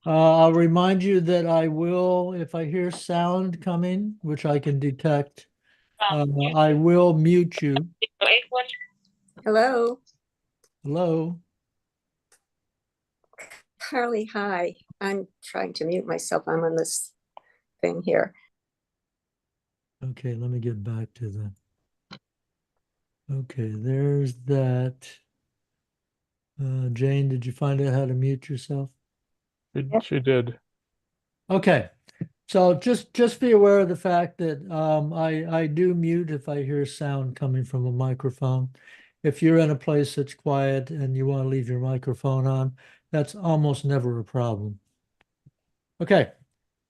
I'll remind you that I will, if I hear sound coming, which I can detect, I will mute you. Hello, Hello? Carly. Hi. I'm trying to mute myself. I'm on this thing here. Okay, let me get back to the. Okay, there's that. Jane, did you find out how to mute yourself? She did. Okay, so just be aware of the fact that I do mute if I hear sound coming from a microphone. If you're in a place that's quiet and you want to leave your microphone on, that's almost never a problem. Okay,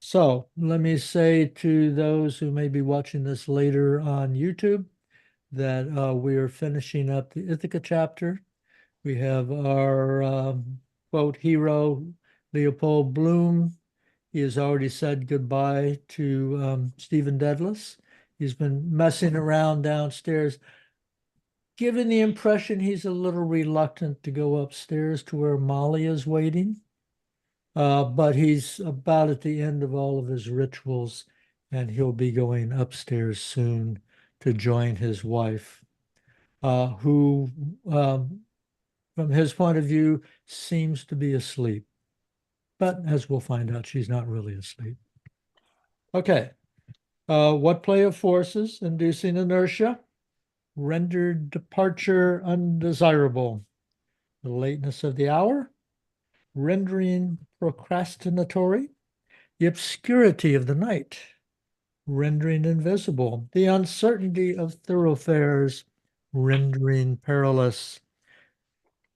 so let me say to those who may be watching this later on YouTube that we are finishing up the Ithaca chapter. We have our quote hero, Leopold Bloom. He has already said goodbye to Stephen Dedalus. He's been messing around downstairs, giving the impression he's a little reluctant to go upstairs to where Molly is waiting. But he's about at the end of all of his rituals, and he'll be going upstairs soon to join his wife, who, from his point of view, seems to be asleep. But as we'll find out, she's not really asleep. Okay. What play of forces inducing inertia rendered departure undesirable? The lateness of the hour, rendering procrastinatory, the obscurity of the night, rendering invisible, the uncertainty of thoroughfares, rendering perilous,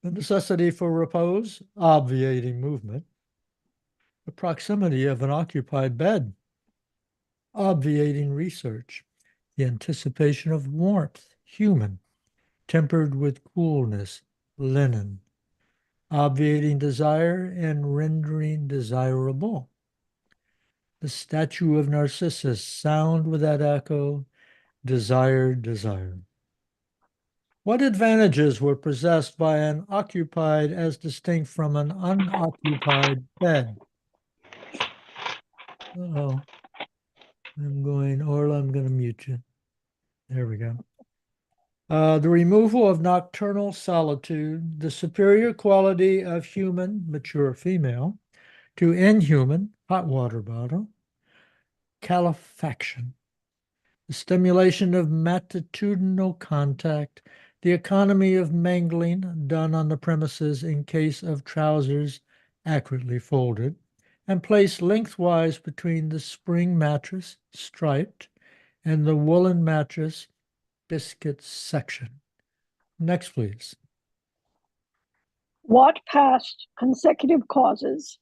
the necessity for repose, obviating movement, the proximity of an occupied bed, obviating research, the anticipation of warmth, human, tempered with coolness, linen, obviating desire and rendering desirable. The statue of Narcissus, sound without echo, desire, desire. What advantages were possessed by an occupied as distinct from an unoccupied bed? Uh-oh. Orla, I'm going to mute you. There we go. The removal of nocturnal solitude, the superior quality of human, mature female, to inhuman, hot water bottle, calefaction, the stimulation of matutinal contact, the economy of mangling done on the premises in case of trousers accurately folded and placed lengthwise between the spring mattress, striped, and the woolen mattress, biscuit section. Next, please. What past consecutive causes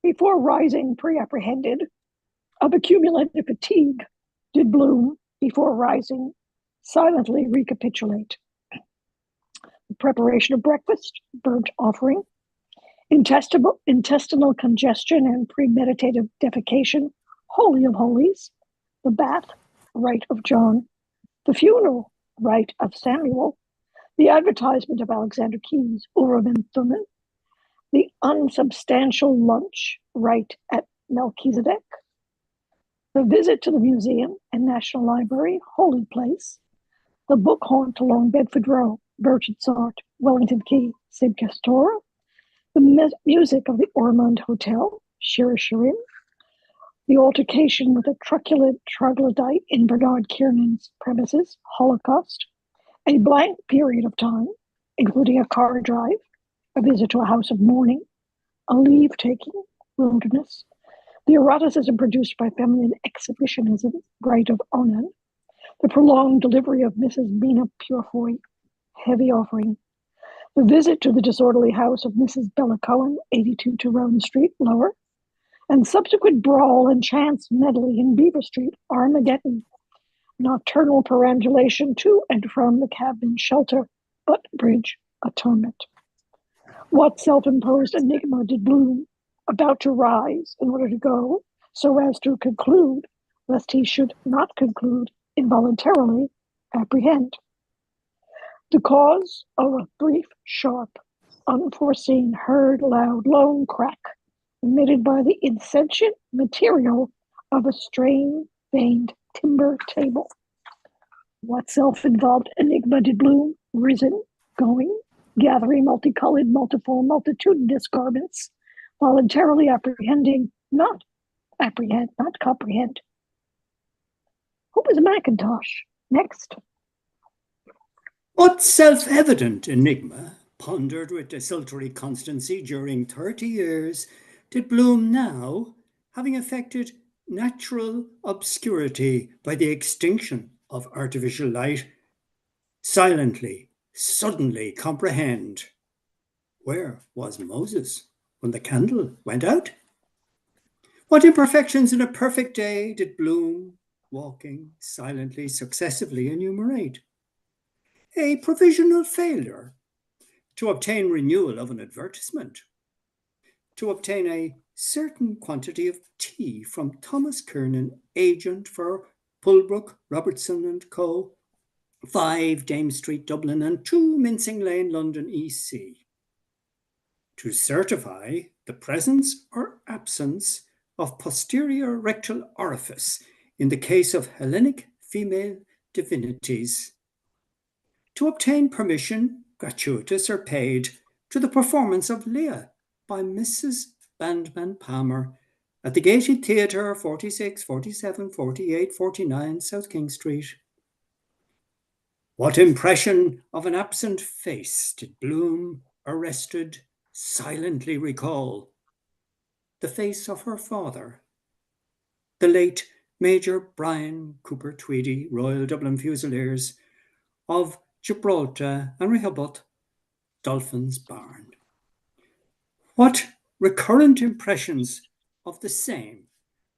before rising pre-apprehended of accumulated fatigue did Bloom, before rising, silently recapitulate? The preparation of breakfast, burnt offering, intestinal congestion and premeditative defecation, holy of holies, the bath, rite of John, the funeral, rite of Samuel, the advertisement of Alexander Keyes, Urim and Thummim, the unsubstantial lunch, rite at Melchizedek, the visit to the museum and National Library, holy place, the book haunt along Bedford Row, Burchard, Wellington Quay, Sid Castora, the music of the Ormond Hotel, Shir Shirin, the altercation with a truculent troglodyte in Bernard Kiernan's premises, Holocaust, a blank period of time, including a car drive, a visit to a house of mourning, a leave-taking, wilderness, the eroticism produced by feminine exhibitionism, rite of Onan, the prolonged delivery of Mrs. Mina Purefoy, heavy offering, the visit to the disorderly house of Mrs. Bella Cohen, 82 Tyrone Street, Lower, and subsequent brawl and chance medley in Beaver Street, Armageddon, nocturnal perambulation to and from the cabin shelter, Butt Bridge, Atonement. What self-imposed enigma did Bloom, about to rise in order to go, so as to conclude, lest he should not conclude involuntarily, apprehend? The cause of a brief, sharp, unforeseen, heard loud, lone crack emitted by the insentient material of a strain-veined timber table. What self-involved enigma did Bloom, risen, going, gathering multicolored, multiform, multitudinous garments, voluntarily not comprehend? Who was Mackintosh? Next. What self-evident enigma, pondered with desultory constancy during 30 years, did Bloom now, having effected natural obscurity by the extinction of artificial light, silently, suddenly comprehend? Where was Moses when the candle went out? What imperfections in a perfect day did Bloom, walking silently, successively enumerate? A provisional failure to obtain renewal of an advertisement, to obtain a certain quantity of tea from Thomas Kiernan, agent for Pulbrook, Robertson and Co., 5 Dame Street, Dublin, and 2 Mincing Lane, London, EC, to certify the presence or absence of posterior rectal orifice in the case of Hellenic female divinities, to obtain permission, gratuitous or paid, to the performance of Leah by Mrs. Bandman Palmer at the Gated Theatre, 46, 47, 48, 49 South King Street. What impression of an absent face did Bloom, arrested, silently recall? The face of her father, the late Major Brian Cooper Tweedy, Royal Dublin Fusiliers, of Gibraltar and Rehoboth, Dolphin's Barn. What recurrent impressions of the same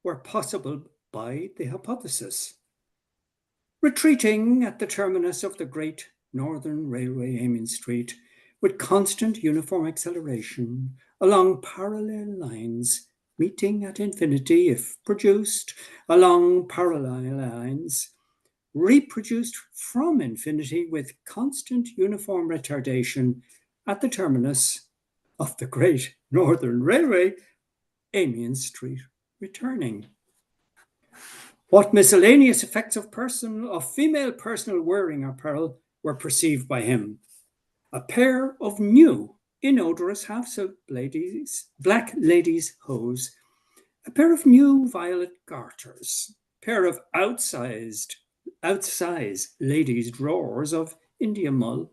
were possible by the hypothesis? Retreating at the terminus of the Great Northern Railway, Amiens Street, with constant uniform acceleration along parallel lines, meeting at infinity if produced along parallel lines, reproduced from infinity with constant uniform retardation at the terminus of the Great Northern Railway, Amiens Street, returning. What miscellaneous effects of female personal wearing apparel were perceived by him? A pair of new inodorous half-silk black ladies' hose, a pair of new violet garters, a pair of outsized ladies' drawers of India mull,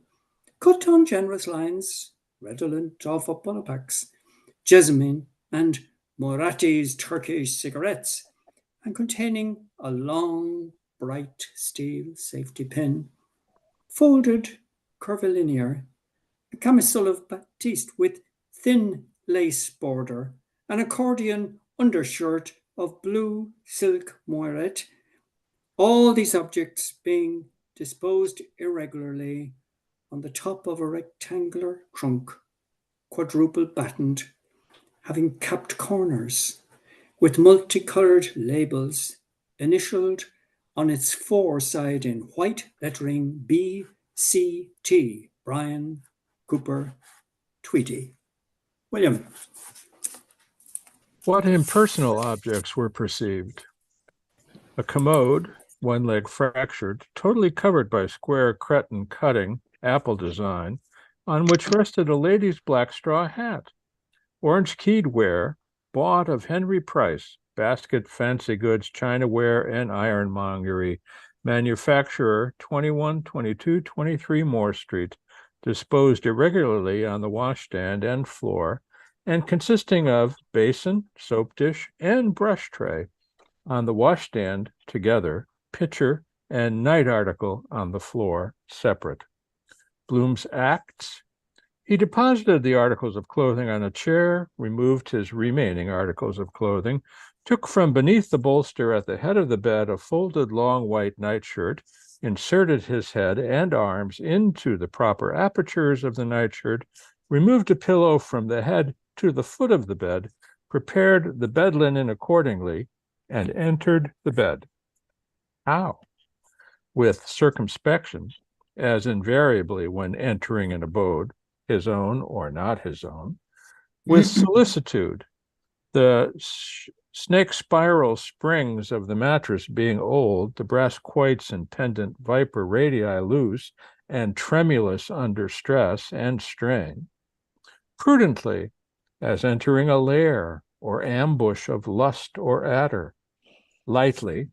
cut on generous lines, redolent of Apollopax, Jessamine, and Moratti's Turkish cigarettes, and containing a long, bright steel safety pin, folded curvilinear, a camisole of batiste with thin lace border, an accordion undershirt of blue silk moirette, all these objects being disposed irregularly on the top of a rectangular trunk, quadruple battened, having capped corners, with multicolored labels initialed on its foreside in white lettering BCT, Brian Cooper Tweedy. William. What impersonal objects were perceived? A commode, one leg fractured, totally covered by square cretonne cutting, apple design, on which rested a lady's black straw hat. Orange keyed ware, bought of Henry Price, basket, fancy goods, chinaware, and ironmongery, manufacturer, 21, 22, 23 Moore Street, disposed irregularly on the washstand and floor, and consisting of basin, soap dish, and brush tray on the washstand together, pitcher and night article on the floor separate. Bloom's acts: he deposited the articles of clothing on a chair, removed his remaining articles of clothing, took from beneath the bolster at the head of the bed a folded long white nightshirt, inserted his head and arms into the proper apertures of the nightshirt, removed a pillow from the head to the foot of the bed, prepared the bed linen accordingly, and entered the bed. How? With circumspection, as invariably when entering an abode, his own or not his own, with solicitude, The snake spiral springs of the mattress being old, the brass quoits and pendant viper radii loose and tremulous under stress and strain. Prudently, as entering a lair or ambush of lust or adder. Lightly,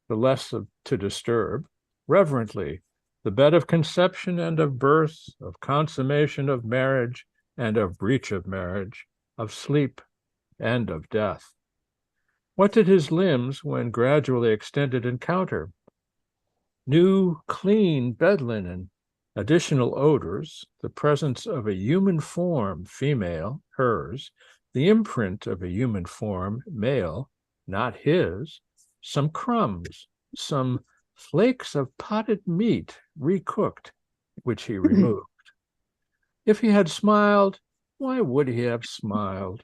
the less to disturb. Reverently, the bed of conception and of birth, of consummation of marriage and of breach of marriage, of sleep and of death. What did his limbs, when gradually extended, encounter? New, clean bed linen, additional odors, the presence of a human form, female, hers, the imprint of a human form, male, not his, some crumbs, some flakes of potted meat recooked, which he removed. If he had smiled, why would he have smiled?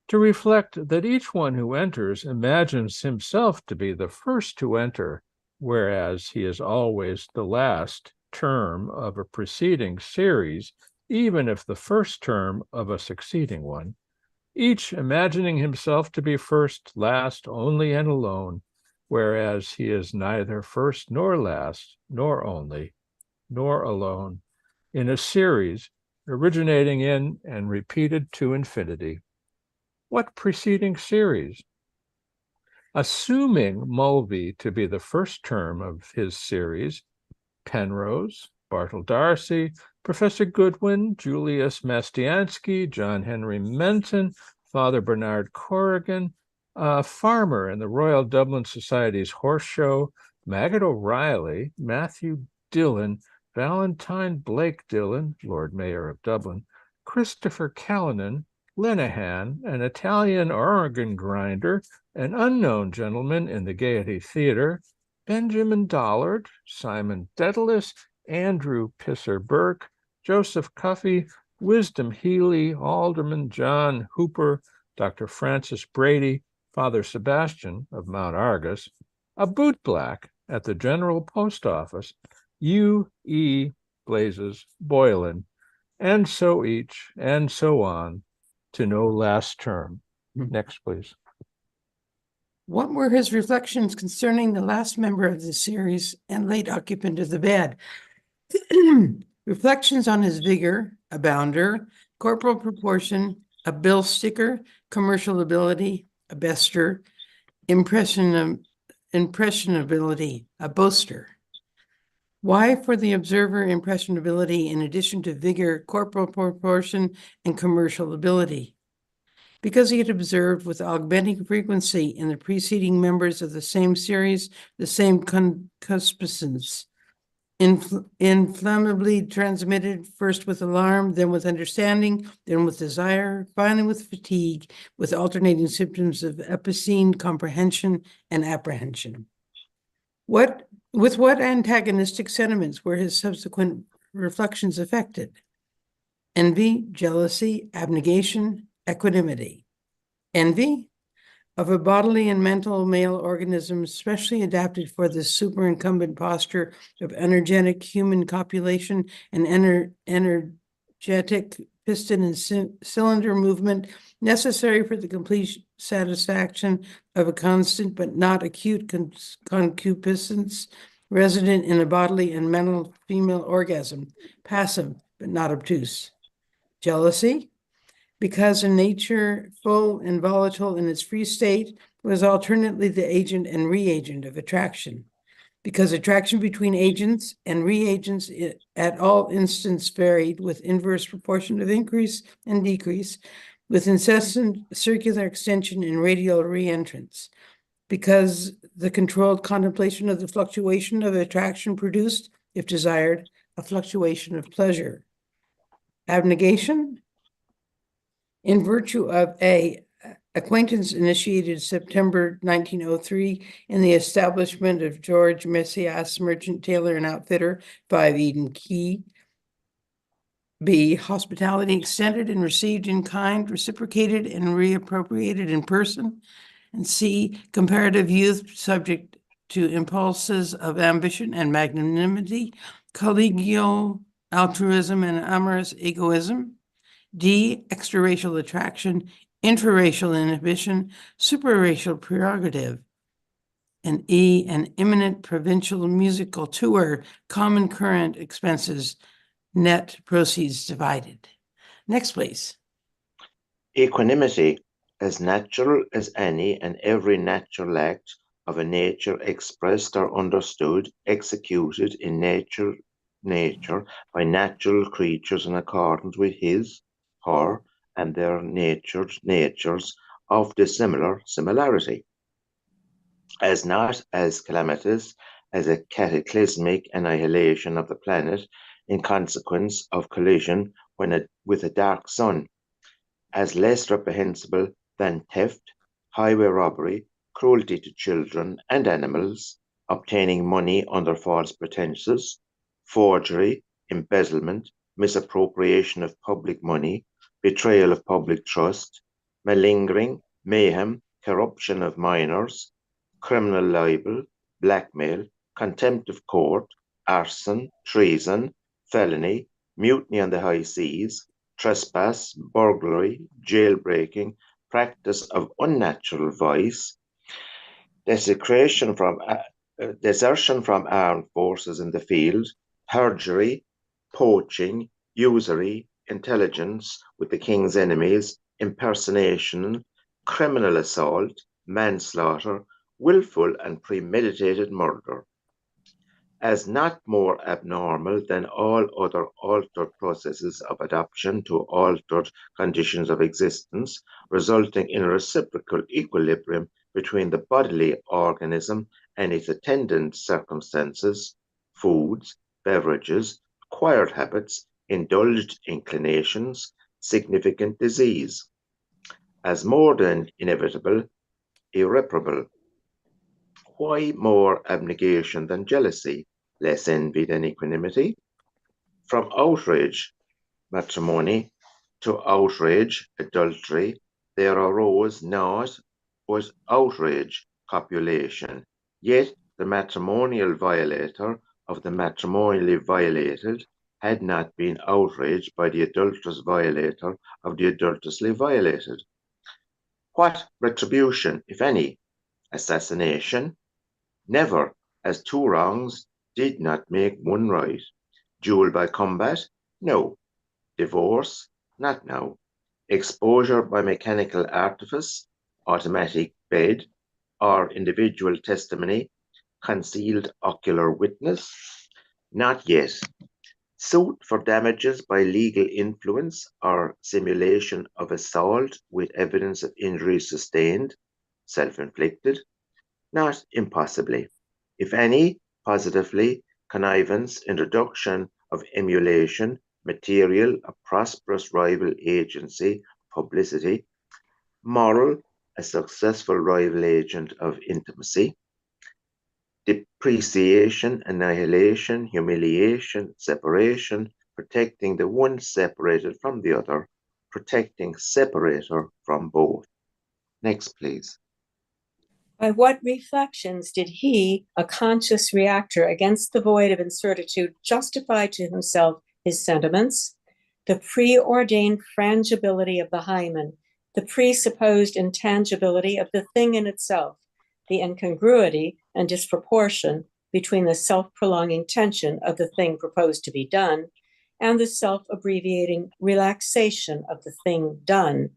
To reflect that each one who enters imagines himself to be the first to enter, whereas he is always the last term of a preceding series, even if the first term of a succeeding one, each imagining himself to be first, last, only, and alone, whereas he is neither first nor last, nor only, nor alone, in a series originating in and repeated to infinity. What preceding series? Assuming Mulvey to be the first term of his series, Penrose, Bartle D'Arcy, Professor Goodwin, Julius Mastiansky, John Henry Menton, Father Bernard Corrigan, a farmer in the Royal Dublin Society's Horse Show, Maggot O'Reilly, Matthew Dillon, Valentine Blake Dillon, Lord Mayor of Dublin, Christopher Callanan, Lenehan, an Italian organ grinder, an unknown gentleman in the Gaiety Theatre, Benjamin Dollard, Simon Dedalus, Andrew Pisser Burke, Joseph Cuffey, Wisdom Healy, Alderman John Hooper, Dr. Francis Brady, Father Sebastian of Mount Argus, a bootblack at the General Post Office, U.E. Blazes Boylan, and so each, and so on, to no last term. Next, please. What were his reflections concerning the last member of the series and late occupant of the bed? Reflections on his vigor, a bounder, corporal proportion, a bill sticker, commercial ability, a bester, impressionability, a boaster. Why for the observer impressionability in addition to vigor, corporal proportion, and commercial ability? Because he had observed with augmenting frequency in the preceding members of the same series, the same concupiscence, inflammably transmitted first with alarm, then with understanding, then with desire, finally with fatigue, with alternating symptoms of epicene, comprehension, and apprehension. With what antagonistic sentiments were his subsequent reflections affected? Envy, jealousy, abnegation, equanimity. Envy of a bodily and mental male organism specially adapted for the superincumbent posture of energetic human copulation and energetic piston and cylinder movement necessary for the complete satisfaction of a constant but not acute concupiscence resident in a bodily and mental female orgasm, passive but not obtuse. Jealousy, because a nature full and volatile in its free state was alternately the agent and reagent of attraction. Because attraction between agents and reagents at all instants varied with inverse proportion of increase and decrease, with incessant circular extension and radial reentrance. Because the controlled contemplation of the fluctuation of attraction produced, if desired, a fluctuation of pleasure. Abnegation, in virtue of a acquaintance initiated September 1903 in the establishment of George Messias, merchant, tailor, and outfitter, 5 Eden Quay. B, hospitality extended and received in kind, reciprocated and reappropriated in person. And C, comparative youth subject to impulses of ambition and magnanimity, collegial altruism and amorous egoism. D, extraracial attraction Interracial inhibition, superracial prerogative. And E, an imminent provincial musical tour, common current expenses, net proceeds divided. Next, please. Equanimity, as natural as any and every natural act of a nature expressed or understood, executed in nature by natural creatures in accordance with his, her, and their natures of dissimilar similarity. As not as calamitous as a cataclysmic annihilation of the planet in consequence of collision with a dark sun, as less reprehensible than theft, highway robbery, cruelty to children and animals, obtaining money under false pretenses, forgery, embezzlement, misappropriation of public money, betrayal of public trust, malingering, mayhem, corruption of minors, criminal libel, blackmail, contempt of court, arson, treason, felony, mutiny on the high seas, trespass, burglary, jailbreaking, practice of unnatural vice, desertion from armed forces in the field, perjury, poaching, usury, intelligence with the king's enemies, impersonation, criminal assault, manslaughter, willful and premeditated murder, as not more abnormal than all other altered processes of adaptation to altered conditions of existence, resulting in a reciprocal equilibrium between the bodily organism and its attendant circumstances, foods, beverages, acquired habits, indulged inclinations, significant disease, as more than inevitable, irreparable. Why more abnegation than jealousy, less envy than equanimity? From outrage, matrimony, to outrage, adultery, there arose not was outrage, copulation. Yet the matrimonial violator of the matrimonially violated had not been outraged by the adulterous violator of the adulterously violated. What retribution, if any? Assassination? Never, as two wrongs did not make one right. Duel by combat? No. Divorce? Not now. Exposure by mechanical artifice, automatic bed, or individual testimony, concealed ocular witness? Not yet. Suit for damages by legal influence or simulation of assault with evidence of injury sustained, self-inflicted? Not impossibly. If any, positively, connivance, introduction of emulation, material, a prosperous rival agency, publicity, moral, a successful rival agent of intimacy, depreciation, annihilation, humiliation, separation, protecting the one separated from the other, protecting separator from both. Next, please. By what reflections did he, a conscious reactor against the void of incertitude, justify to himself his sentiments? The preordained frangibility of the hymen, the presupposed intangibility of the thing in itself, the incongruity and disproportion between the self-prolonging tension of the thing proposed to be done and the self-abbreviating relaxation of the thing done,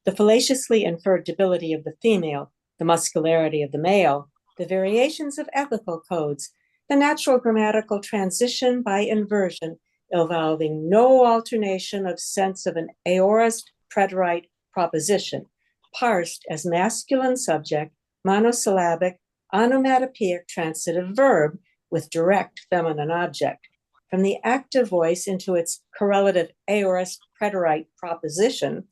the fallaciously inferred debility of the female, the muscularity of the male, the variations of ethical codes, the natural grammatical transition by inversion, involving no alternation of sense of an aorist preterite proposition, parsed as masculine subject, monosyllabic, onomatopoeic transitive verb with direct feminine object, from the active voice into its correlative aorist preterite proposition,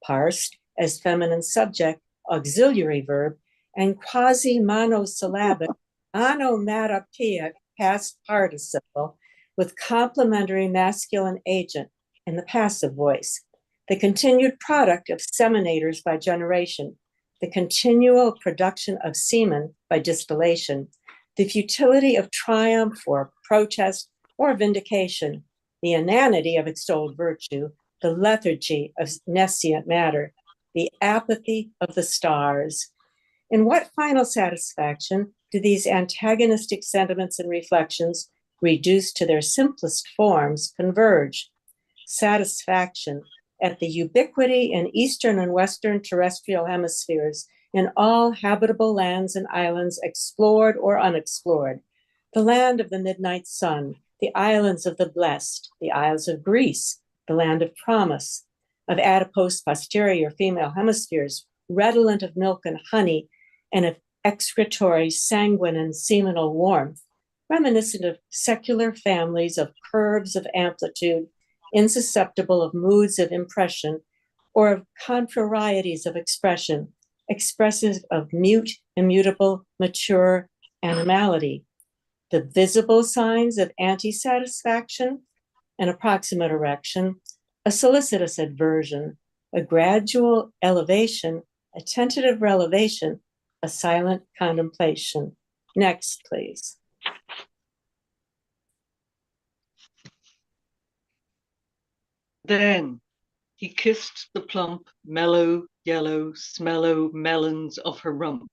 parsed as feminine subject, auxiliary verb, and quasi-monosyllabic, onomatopoeic past participle with complementary masculine agent in the passive voice, the continued product of seminators by generation, the continual production of semen by distillation, the futility of triumph or protest or vindication, the inanity of extolled virtue, the lethargy of nescient matter, the apathy of the stars. In what final satisfaction do these antagonistic sentiments and reflections, reduced to their simplest forms, converge? Satisfaction at the ubiquity in eastern and western terrestrial hemispheres, in all habitable lands and islands, explored or unexplored, the land of the midnight sun, the islands of the blessed, the isles of Greece, the land of promise, of adipose posterior female hemispheres, redolent of milk and honey, and of excretory, sanguine, and seminal warmth, reminiscent of secular families of curves of amplitude, insusceptible of moods of impression, or of contrarieties of expression, expressive of mute, immutable, mature animality. The visible signs of anti-satisfaction, an approximate erection, a solicitous aversion, a gradual elevation, a tentative relevation, a silent contemplation. Next, please. Then he kissed the plump, mellow, yellow, smellow melons of her rump,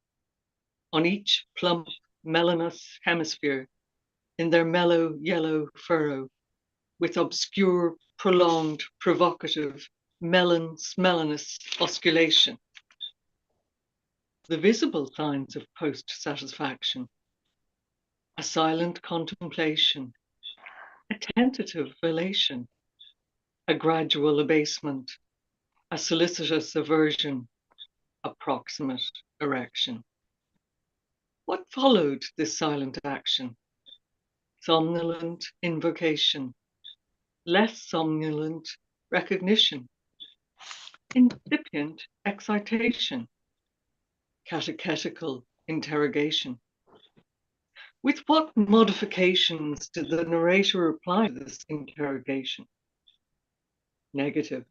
on each plump, melanous hemisphere, in their mellow, yellow furrow, with obscure, prolonged, provocative, melon-smellinous osculation. The visible signs of post-satisfaction, a silent contemplation, a tentative elation, a gradual abasement, a solicitous aversion, approximate erection. What followed this silent action? Somnolent invocation, less somnolent recognition, incipient excitation, catechetical interrogation. With what modifications did the narrator reply to this interrogation? Negative.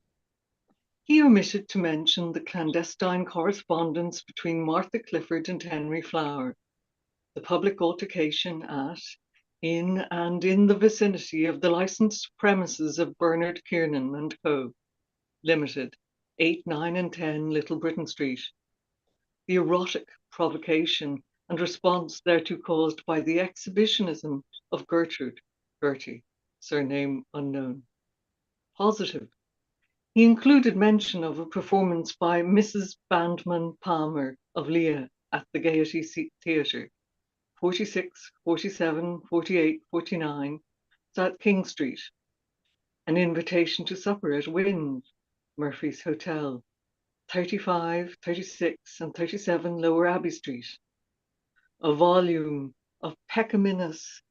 He omitted to mention the clandestine correspondence between Martha Clifford and Henry Flower, the public altercation at, in, and in the vicinity of the licensed premises of Bernard Kiernan and Co., Limited, 8, 9, and 10 Little Britain Street. The erotic provocation and response thereto caused by the exhibitionism of Gertrude, Gertie, surname unknown. Positive. He included mention of a performance by Mrs. Bandman Palmer of Leah at the Gaiety Theatre, 46, 47, 48, 49, South King Street. An invitation to supper at Wynn's, Murphy's Hotel, 35, 36, and 37 Lower Abbey Street. A volume of peccaminous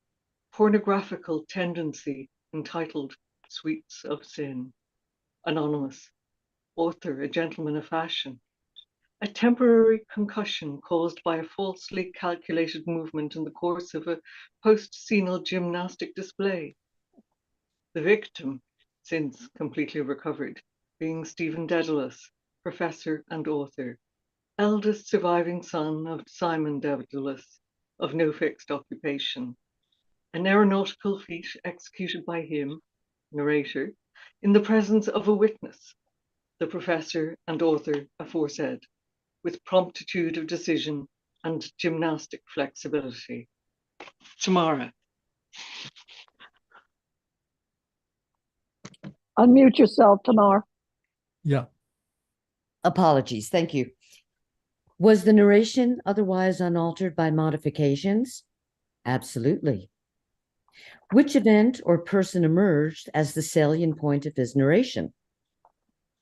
pornographical tendency entitled Sweets of Sin. Anonymous. Author, a gentleman of fashion. A temporary concussion caused by a falsely calculated movement in the course of a post-scenal gymnastic display. The victim, since completely recovered, being Stephen Dedalus, professor and author, eldest surviving son of Simon Dedalus, of no fixed occupation. An aeronautical feat executed by him, narrator, in the presence of a witness, the professor and author aforesaid, with promptitude of decision and gymnastic flexibility. Tamara. Unmute yourself, Tamar. Yeah. Apologies. Thank you. Was the narration otherwise unaltered by modifications? Absolutely. Which event or person emerged as the salient point of his narration?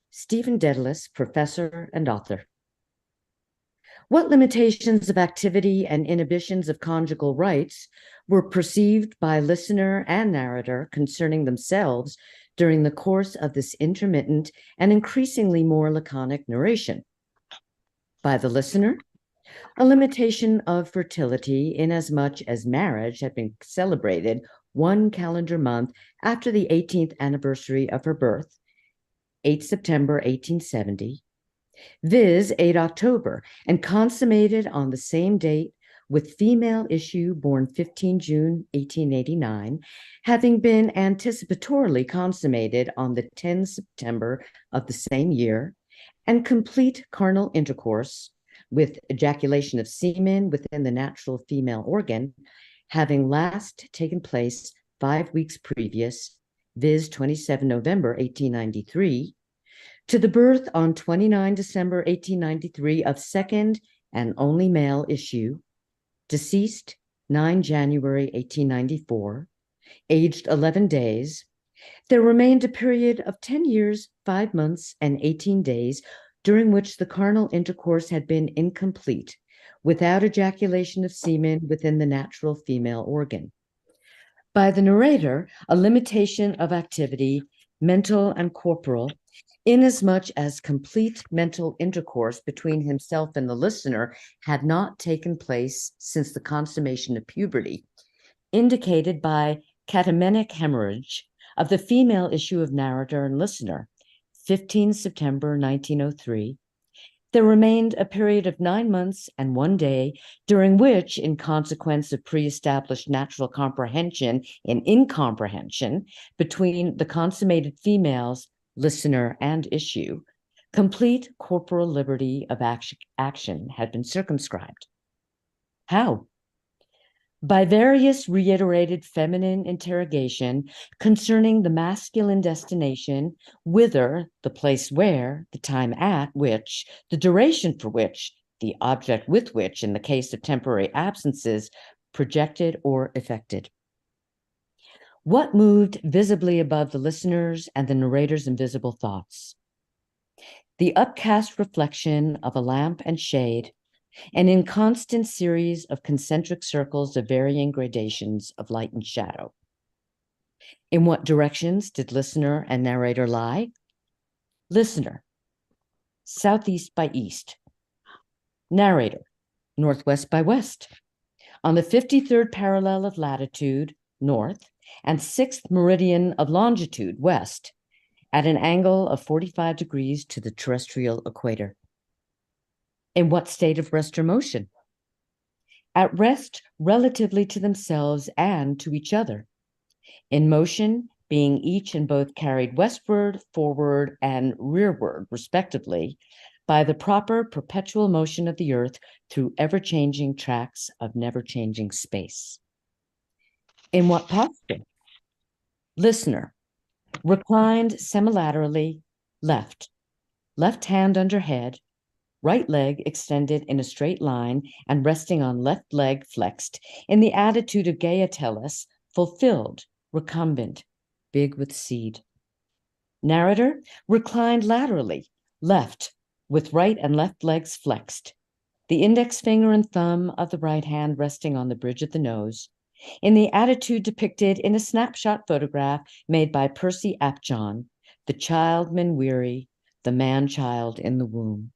Stephen Dedalus, professor and author. What limitations of activity and inhibitions of conjugal rights were perceived by listener and narrator concerning themselves during the course of this intermittent and increasingly more laconic narration? By the listener, a limitation of fertility inasmuch as marriage had been celebrated 1 calendar month after the 18th anniversary of her birth, 8 September 1870, viz. 8 October, and consummated on the same date with female issue born 15 June 1889, having been anticipatorily consummated on the 10 September of the same year, and complete carnal intercourse with ejaculation of semen within the natural female organ having last taken place 5 weeks previous, viz. 27 November 1893, to the birth on 29 December 1893 of second and only male issue, deceased 9 January 1894, aged 11 days, there remained a period of 10 years, 5 months, and 18 days during which the carnal intercourse had been incomplete, without ejaculation of semen within the natural female organ. By the narrator, a limitation of activity, mental and corporal, inasmuch as complete mental intercourse between himself and the listener had not taken place since the consummation of puberty, indicated by catamenic hemorrhage of the female issue of narrator and listener, 15 September 1903, there remained a period of 9 months and 1 day, during which, in consequence of pre-established natural comprehension and incomprehension between the consummated females, listener, and issue, complete corporal liberty of action had been circumscribed. How? By various reiterated feminine interrogation concerning the masculine destination, whither, the place where, the time at which, the duration for which, the object with which, in the case of temporary absences, projected or effected. What moved visibly above the listener's and the narrator's invisible thoughts? The upcast reflection of a lamp and shade, an inconstant series of concentric circles of varying gradations of light and shadow. In what directions did listener and narrator lie? Listener, southeast by east. Narrator, northwest by west. On the 53rd parallel of latitude, north, and 6th meridian of longitude, west, at an angle of 45 degrees to the terrestrial equator. In what state of rest or motion? At rest relatively to themselves and to each other. In motion, being each and both carried westward, forward, and rearward, respectively, by the proper perpetual motion of the earth through ever-changing tracts of never-changing space. In what posture? Listener, reclined semilaterally, left hand under head, right leg extended in a straight line and resting on left leg flexed in the attitude of Gaetelus, fulfilled, recumbent, big with seed. Narrator, reclined laterally, left, with right and left legs flexed, the index finger and thumb of the right hand resting on the bridge of the nose, in the attitude depicted in a snapshot photograph made by Percy Apjohn, the child Menweary, the man-child in the womb.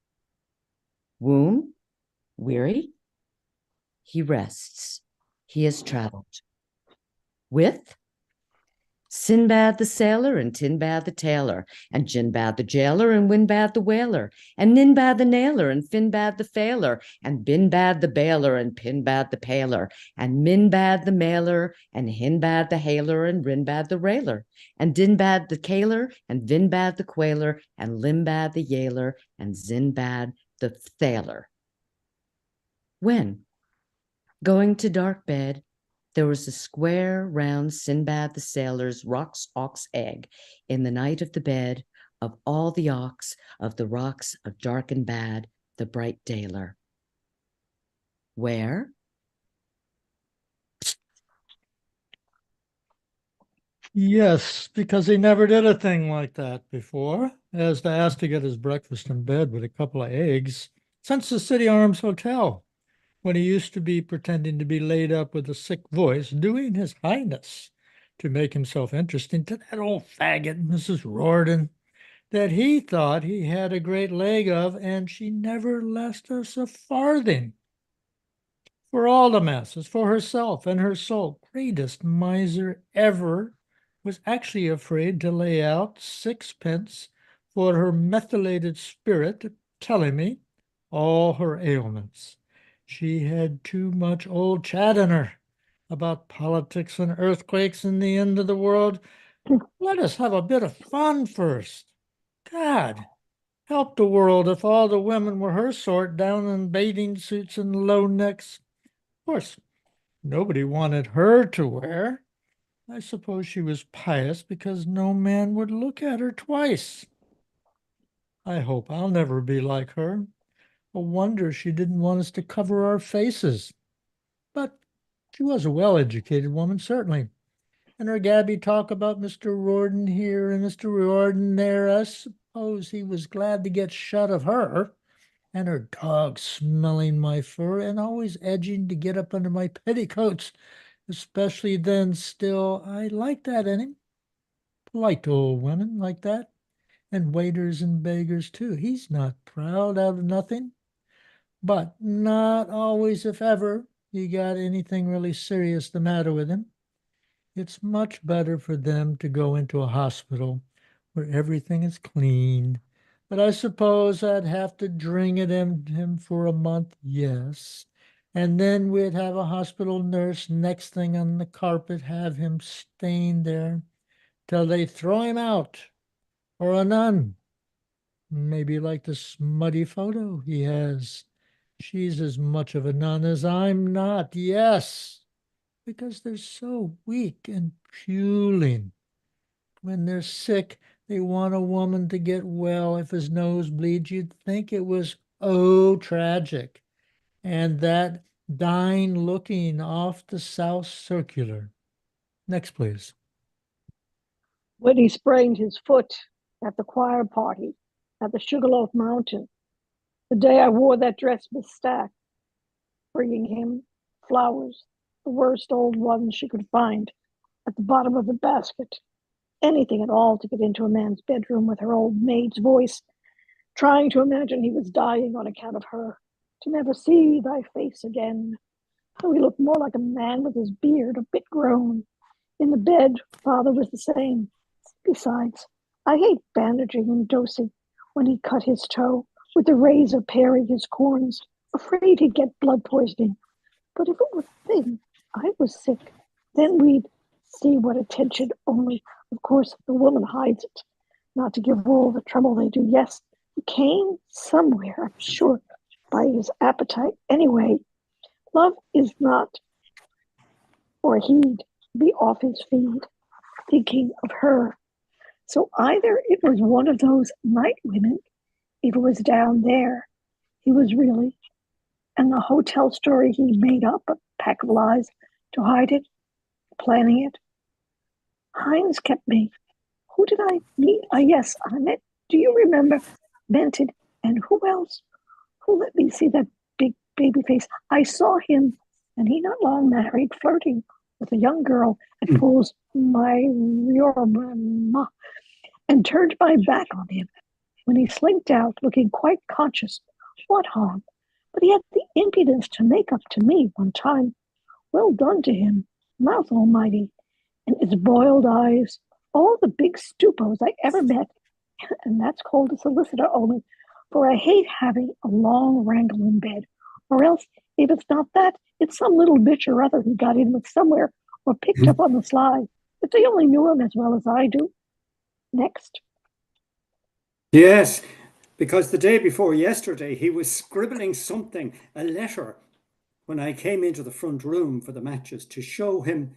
Womb, weary, he rests, he has traveled. With Sinbad the sailor and Tinbad the tailor, and Jinbad the jailer and Winbad the whaler, and Ninbad the nailer and Finbad the failer, and Binbad the baler and Pinbad the paler, and Minbad the mailer and Hinbad the hailer and Rinbad the railer, and Dinbad the caler and Vinbad the quailer, and Limbad the yailer and Zinbad the thaler. When, going to dark bed, there was a square, round Sinbad the sailor's ox egg in the night of the bed of all the ox of the rocks of dark and bad, the bright daler. Where? Yes, because he never did a thing like that before, as to ask to get his breakfast in bed with a couple of eggs, since the City Arms Hotel, when he used to be pretending to be laid up with a sick voice, doing his highness to make himself interesting to that old faggot, Mrs. Riordan, that he thought he had a great leg of, and she never left us a farthing. For all the masses, for herself and her soul, greatest miser ever, was actually afraid to lay out 6 pence for her methylated spirit, telling me all her ailments. She had too much old chat in her about politics and earthquakes and the end of the world. Let us have a bit of fun first. God, Help the world if all the women were her sort, down in bathing suits and low necks. Of course, nobody wanted her to wear. I suppose she was pious because no man would look at her twice. I hope I'll never be like her. A wonder she didn't want us to cover our faces. But she was a well-educated woman, certainly. And her Gabby talk about Mr. Riordan here and Mr. Riordan there. I suppose he was glad to get shut of her. And her dog smelling my fur and always edging to get up under my petticoats, especially then. Still, I like that in him. Polite to old women like that. And waiters and beggars, too. He's not proud out of nothing. But not always, if ever, you got anything really serious the matter with him. It's much better for them to go into a hospital where everything is clean. But I suppose I'd have to drink at him for a month, yes. And then we'd have a hospital nurse next thing on the carpet, have him staying there till they throw him out. Or a nun, maybe like the smutty photo he has. She's as much of a nun as I'm not, yes, because they're so weak and puling. When they're sick, they want a woman to get well. If his nose bleeds, you'd think it was, oh, tragic. And that dying looking off the South Circular. Next, please. When he sprained his foot at the choir party at the Sugarloaf Mountain, the day I wore that dress Miss Stack, bringing him flowers, the worst old ones she could find, at the bottom of the basket. Anything at all to get into a man's bedroom with her old maid's voice, trying to imagine he was dying on account of her, to never see thy face again. How he looked more like a man with his beard a bit grown. In the bed, father was the same. Besides, I hate bandaging and dosing when he cut his toe, with the razor paring his corns, afraid he'd get blood poisoning. But if it was thin, I was sick, then we'd see what attention, only, of course, the woman hides it, not to give all the trouble they do. Yes, he came somewhere, I'm sure, by his appetite. Anyway, love is not, or he'd be off his feed, thinking of her. So either it was one of those night women, if it was down there, he was really, and the hotel story he made up, a pack of lies to hide it, planning it. Hines kept me. Who did I meet? Yes, I met, do you remember, Benton, and who else? Who let me see that big baby face? I saw him, and he not long married, flirting with a young girl at Fool's Mama, and turned my back on him when he slinked out, looking quite conscious. What harm? But he had the impudence to make up to me one time. Well done to him, mouth almighty, and his boiled eyes, all the big stupos I ever met. And that's called a solicitor only, for I hate having a long wrangle in bed. Or else, if it's not that, it's some little bitch or other who got in with somewhere or picked up on the sly. If they only knew him as well as I do. Next. Yes, because the day before yesterday, he was scribbling something, a letter, when I came into the front room for the matches to show him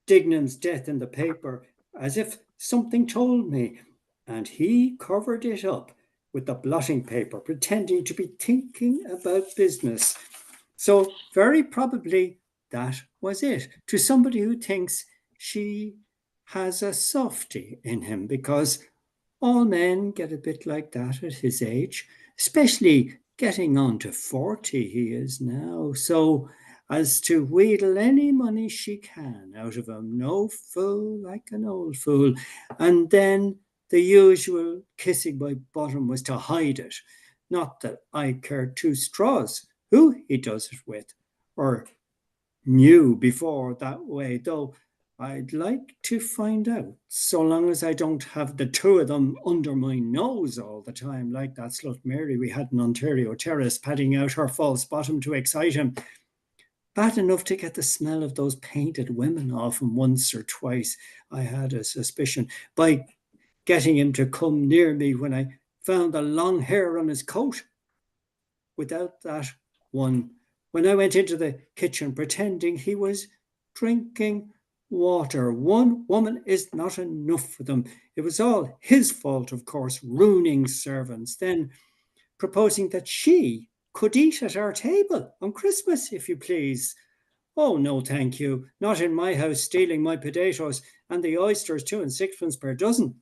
Dignan's death in the paper, as if something told me, and he covered it up with the blotting paper, pretending to be thinking about business. So very probably that was it, to somebody who thinks she has a softie in him, because all men get a bit like that at his age, especially getting on to 40 he is now, so as to wheedle any money she can out of him, no fool like an old fool. And then the usual kissing my bottom was to hide it. Not that I cared two straws who he does it with, or knew before that way, though I'd like to find out, so long as I don't have the two of them under my nose all the time, like that slut Mary we had in Ontario Terrace, patting out her false bottom to excite him. Bad enough to get the smell of those painted women off him once or twice, I had a suspicion, by getting him to come near me when I found the long hair on his coat. Without that one, when I went into the kitchen pretending he was drinking water, one woman is not enough for them. It was all his fault, of course, ruining servants, then proposing that she could eat at our table on Christmas, if you please. Oh, no, thank you. Not in my house, stealing my potatoes and the oysters 2 and 6 per dozen.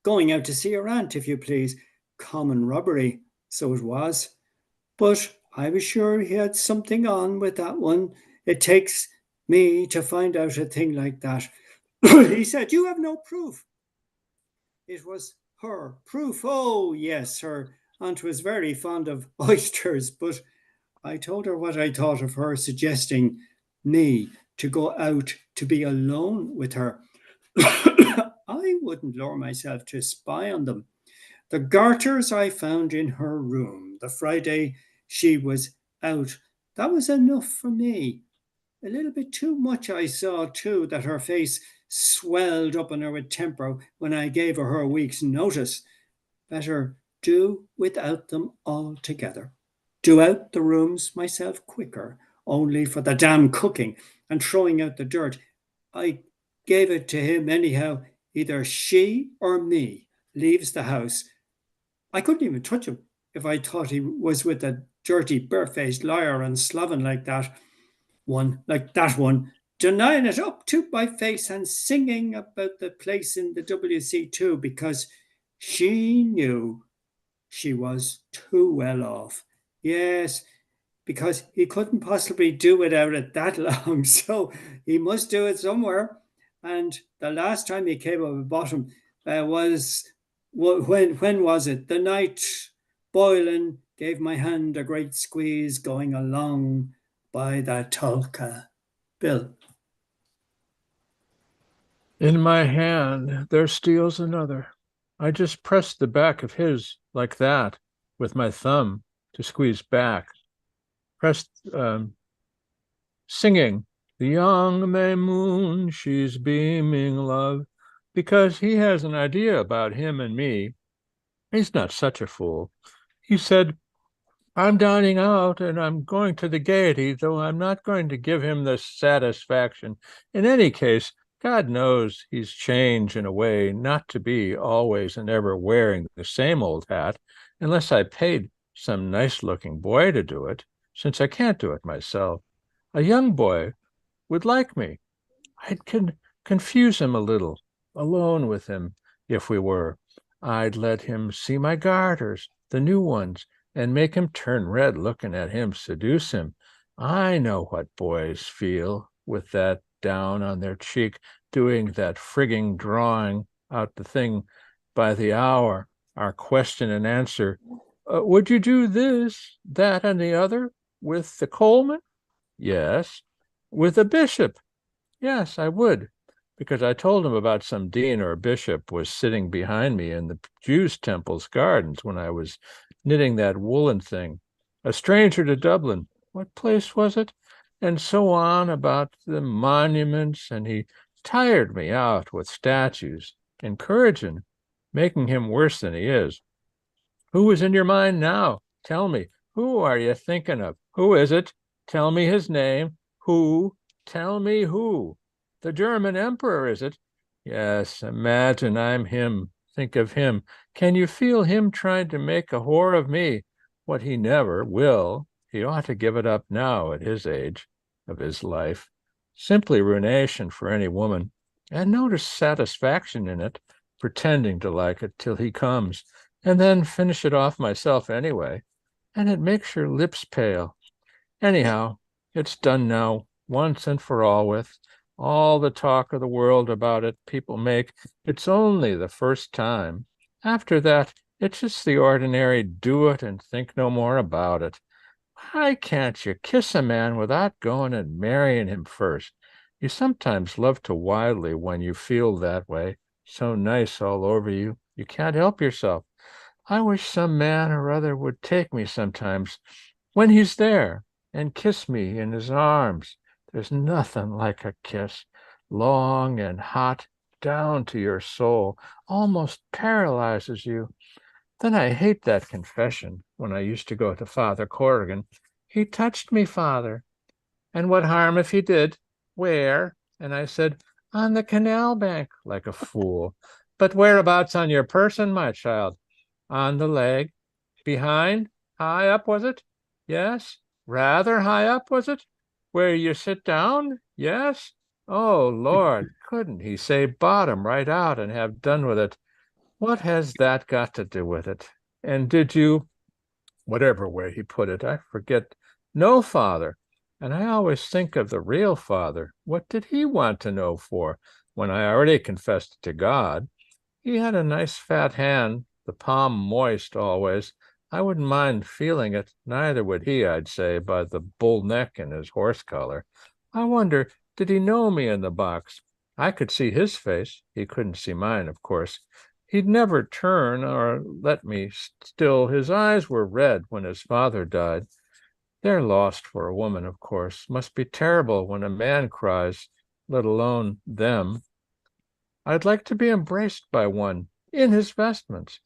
Going out to see her aunt, if you please. Common robbery, so it was. But I was sure he had something on with that one. It takes me to find out a thing like that. He said, you have no proof. It was her proof. Oh, yes, her aunt was very fond of oysters, but I told her what I thought of her suggesting me to go out to be alone with her. I wouldn't lower myself to spy on them. The garters I found in her room the Friday she was out, that was enough for me. A little bit too much I saw, too, that her face swelled up on her with temper when I gave her a week's notice. Better do without them altogether. Do out the rooms myself quicker, only for the damn cooking and throwing out the dirt. I gave it to him anyhow. Either she or me leaves the house. I couldn't even touch him if I thought he was with a dirty, barefaced liar and sloven like that one, denying it up to my face and singing about the place in the WC too, because she knew she was too well off. Yes, because he couldn't possibly do without it that long, so he must do it somewhere. And the last time he came up with bottom was, when was it? The night Boylan gave my hand a great squeeze going along by the Tulka. Bill. In my hand there steals another. I just pressed the back of his like that with my thumb to squeeze back. Pressed, singing, the young May moon, she's beaming love, because he has an idea about him and me. He's not such a fool. He said, I'm dining out and I'm going to the Gaiety, though I'm not going to give him the satisfaction. In any case, God knows he's changed in a way not to be always and ever wearing the same old hat, unless I paid some nice-looking boy to do it, since I can't do it myself. A young boy would like me. I'd confuse him a little, alone with him, if we were. I'd let him see my garters, the new ones, and make him turn red looking at him, seduce him. I know what boys feel with that down on their cheek, doing that frigging drawing out the thing by the hour, our question and answer. Would you do this, that, and the other with the Coleman? Yes. With the bishop? Yes, I would, because I told him about some dean or bishop was sitting behind me in the Jews' temple's gardens when I was knitting that woolen thing. A stranger to Dublin. What place was it? And so on about the monuments, and he tired me out with statues, encouraging, making him worse than he is. Who is in your mind now? Tell me. Who are you thinking of? Who is it? Tell me his name. Who? Tell me who. The German emperor, is it? Yes, imagine I'm him. Think of him. Can you feel him trying to make a whore of me? What he never will. He ought to give it up now at his age of his life. Simply ruination for any woman. And no satisfaction in it, pretending to like it till he comes, and then finish it off myself anyway. And it makes your lips pale. Anyhow, it's done now, once and for all with. All the talk of the world about it people make, it's only the first time. After that, it's just the ordinary do it and think no more about it. Why can't you kiss a man without going and marrying him first? You sometimes love to wildly when you feel that way, so nice all over you, you can't help yourself. I wish some man or other would take me sometimes when he's there and kiss me in his arms. There's nothing like a kiss, long and hot, down to your soul, almost paralyzes you. Then I hate that confession when I used to go to Father Corrigan. He touched me, Father. And what harm if he did? Where? And I said, on the canal bank, like a fool. But whereabouts on your person, my child? On the leg? Behind? High up, was it? Yes. Rather high up, was it? Where you sit down? Yes. Oh, Lord, couldn't he say bottom right out and have done with it? What has that got to do with it? And did you, whatever way he put it, I forget, no, Father? And I always think of the real Father. What did he want to know for when I already confessed it to God? He had a nice fat hand, the palm moist always. I wouldn't mind feeling it, neither would he, I'd say, by the bull neck and his horse collar. I wonder, did he know me in the box? I could see his face. He couldn't see mine, of course. He'd never turn or let me, still his eyes were red when his father died. They're lost for a woman, of course. Must be terrible when a man cries, let alone them. I'd like to be embraced by one in his vestments,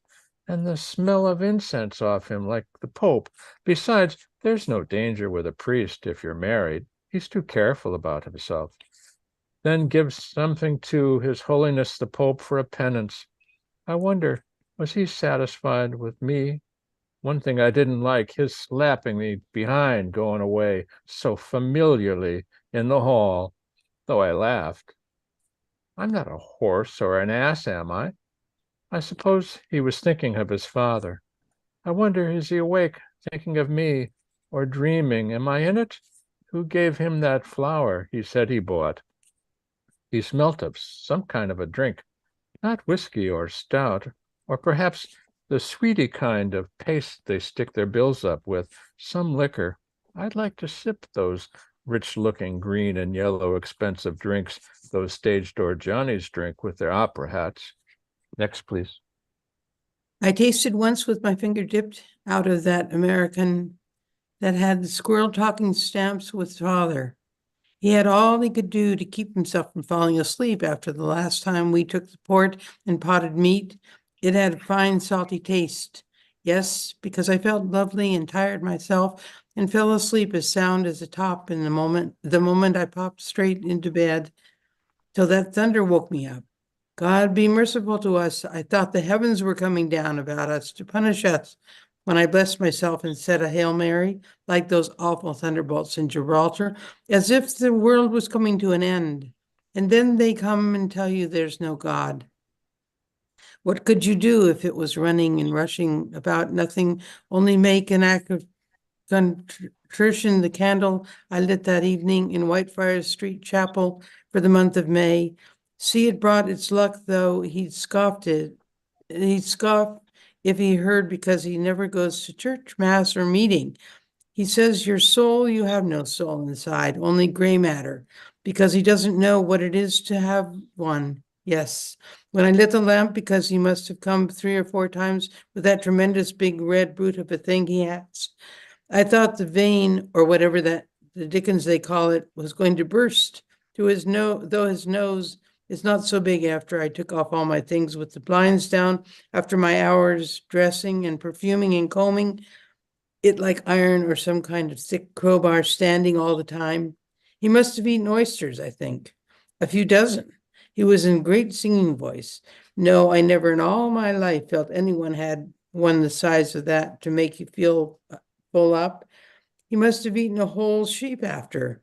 and the smell of incense off him like the Pope. Besides, there's no danger with a priest if you're married. He's too careful about himself. Then give something to His Holiness the Pope for a penance. I wonder, was he satisfied with me? One thing I didn't like, his slapping me behind going away so familiarly in the hall, though I laughed. I'm not a horse or an ass, am I? I suppose he was thinking of his father. I wonder, is he awake, thinking of me, or dreaming? Am I in it? Who gave him that flower he said he bought? He smelt of some kind of a drink, not whiskey or stout, or perhaps the sweety kind of paste they stick their bills up with, some liquor. I'd like to sip those rich-looking green and yellow expensive drinks those stage door Johnnies drink with their opera hats. Next, please. I tasted once with my finger dipped out of that American that had the squirrel talking stamps with father. He had all he could do to keep himself from falling asleep after the last time we took the port and potted meat. It had a fine, salty taste. Yes, because I felt lovely and tired myself and fell asleep as sound as a top in the moment I popped straight into bed, till that thunder woke me up. God be merciful to us. I thought the heavens were coming down about us to punish us when I blessed myself and said a Hail Mary, like those awful thunderbolts in Gibraltar, as if the world was coming to an end. And then they come and tell you there's no God. What could you do if it was running and rushing about nothing, only make an act of contrition? The candle I lit that evening in Whitefriars Street Chapel for the month of May. See, it brought its luck, though he'd scoffed if he heard, because he never goes to church, mass, or meeting. He says, your soul, you have no soul inside, only gray matter, because he doesn't know what it is to have one. Yes, when I lit the lamp, because he must have come 3 or 4 times with that tremendous big red brute of a thing he has, I thought the vein, or whatever the Dickens they call it, was going to burst to his nose, though his nose is not so big. After I took off all my things with the blinds down, after my hours dressing and perfuming and combing it like iron or some kind of thick crowbar standing all the time. He must have eaten oysters, I think, a few dozen. He was in great singing voice. No, I never in all my life felt anyone had one the size of that to make you feel full up. He must have eaten a whole sheep after.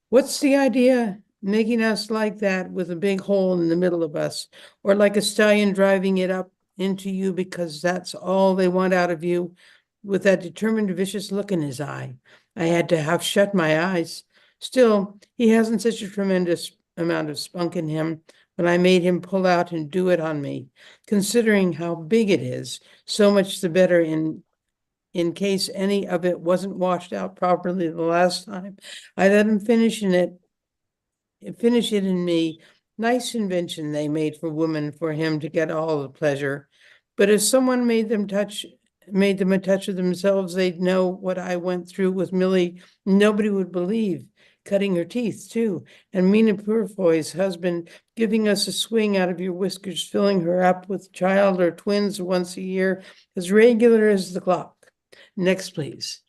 What's the idea? Making us like that with a big hole in the middle of us, or like a stallion driving it up into you because that's all they want out of you, with that determined, vicious look in his eye. I had to have shut my eyes. Still, he hasn't such a tremendous amount of spunk in him when I made him pull out and do it on me. Considering how big it is, so much the better in case any of it wasn't washed out properly the last time. I let him finish it in me. Nice invention they made for women, for him to get all the pleasure. But if someone made them a touch of themselves, they'd know what I went through with Millie. Nobody would believe. cutting her teeth too, and Mina Purfoy's husband giving us a swing out of your whiskers, filling her up with child or twins once a year, as regular as the clock. Next, please.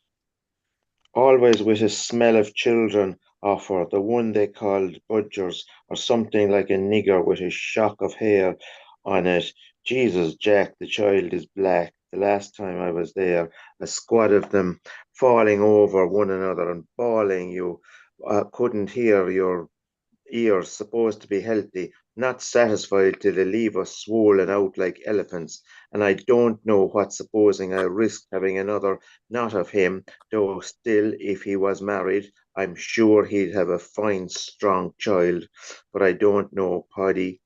Always with a smell of children off her, the one they called budgers, or something like a nigger with a shock of hair on it. Jesus, Jack, the child is black. The last time I was there, a squad of them falling over one another and bawling. You couldn't hear your ears, supposed to be healthy, not satisfied till they leave us swollen out like elephants. And I don't know what, supposing I risked having another, not of him, though still, if he was married, I'm sure he'd have a fine, strong child. But I don't know, Poldy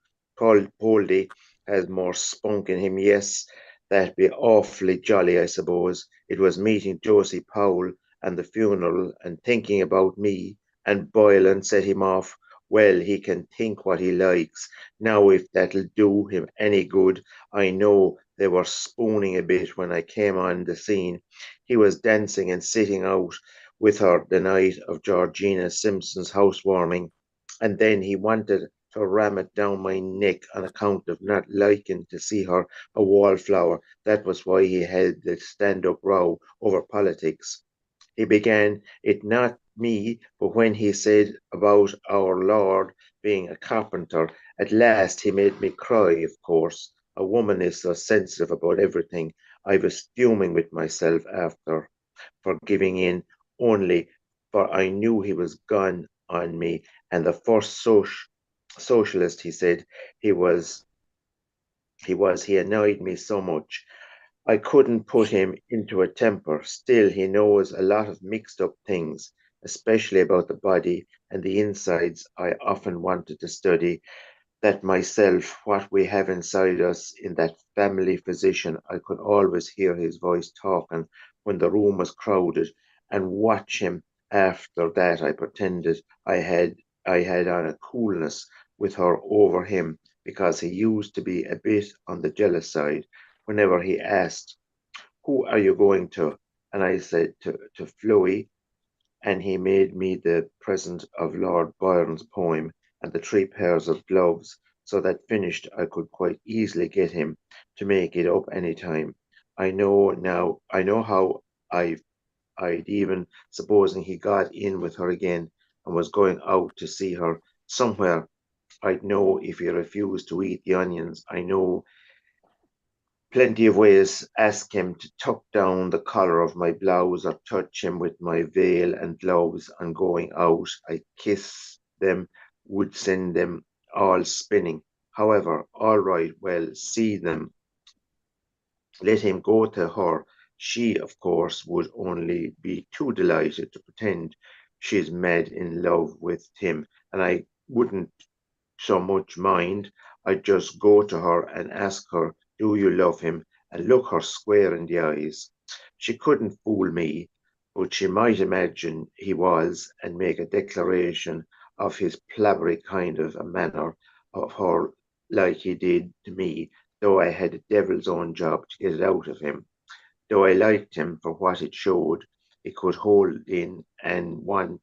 has more spunk in him. Yes, that'd be awfully jolly, I suppose. It was meeting Josie Powell and the funeral and thinking about me, and Boylan set him off. Well, he can think what he likes. Now, if that'll do him any good, I know they were spooning a bit when I came on the scene. He was dancing and sitting out with her the night of Georgina Simpson's housewarming, and then he wanted to ram it down my neck on account of not liking to see her a wallflower. That was why he held the stand-up row over politics. He began it not me, but when he said about our Lord being a carpenter, at last he made me cry, of course. A woman is so sensitive about everything. I was fuming with myself after for giving in, only for I knew he was gone on me, and the first socialist he said he annoyed me so much. I couldn't put him into a temper. Still, he knows a lot of mixed up things, especially about the body and the insides. I often wanted to study that myself, what we have inside us in that family physician. I could always hear his voice talking when the room was crowded and watch him. After that, I pretended I had on a coolness with her over him, because he used to be a bit on the jealous side. Whenever he asked, "Who are you going to?" and I said, to Flui, and he made me the present of Lord Byron's poem and the 3 pairs of gloves. So that finished, I could quite easily get him to make it up any time. I know how I'd even, supposing he got in with her again and was going out to see her somewhere, I'd know if he refused to eat the onions. I know plenty of ways. Ask him to tuck down the collar of my blouse or touch him with my veil and gloves on going out. I kiss them, would send them all spinning. However, all right, well, see them. Let him go to her. She, of course, would only be too delighted to pretend she's mad in love with him, and I wouldn't so much mind. I'd just go to her and ask her, "Do you love him?" and look her square in the eyes. She couldn't fool me, but she might imagine he was and make a declaration of his plabbery kind of a manner of her, like he did to me, though I had a devil's own job to get it out of him. Though I liked him for what it showed, it could hold in and want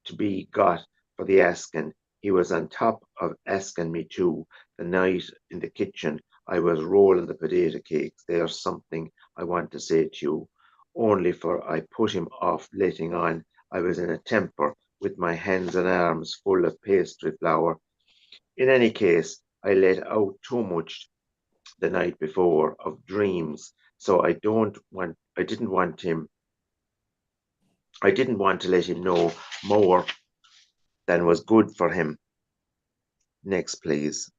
to be got for the asking. He was on top of asking me too. The night in the kitchen, I was rolling the potato cakes. There's something I want to say to you, only for I put him off letting on I was in a temper with my hands and arms full of pastry flour. In any case, I let out too much the night before of dreams, so I didn't want to let him know more than was good for him. Next, please.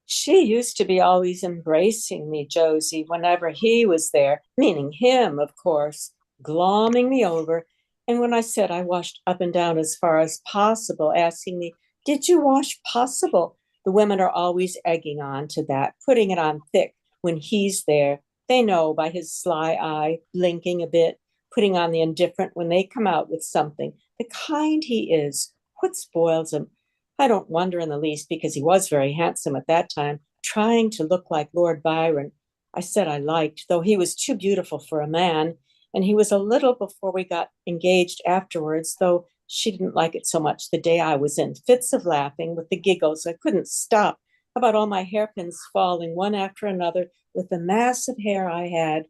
She used to be always embracing me, Josie, whenever he was there, meaning him, of course, glomming me over. And when I said I washed up and down as far as possible, asking me, "Did you wash possible?" The women are always egging on to that, putting it on thick when he's there. They know by his sly eye, blinking a bit, putting on the indifferent when they come out with something. The kind he is, what spoils him? I don't wonder in the least, because he was very handsome at that time, trying to look like Lord Byron. I said I liked, though he was too beautiful for a man, and he was a little before we got engaged afterwards, though She didn't like it so much the day I was in fits of laughing with the giggles. I couldn't stop about all my hairpins falling one after another with the mass of hair I had.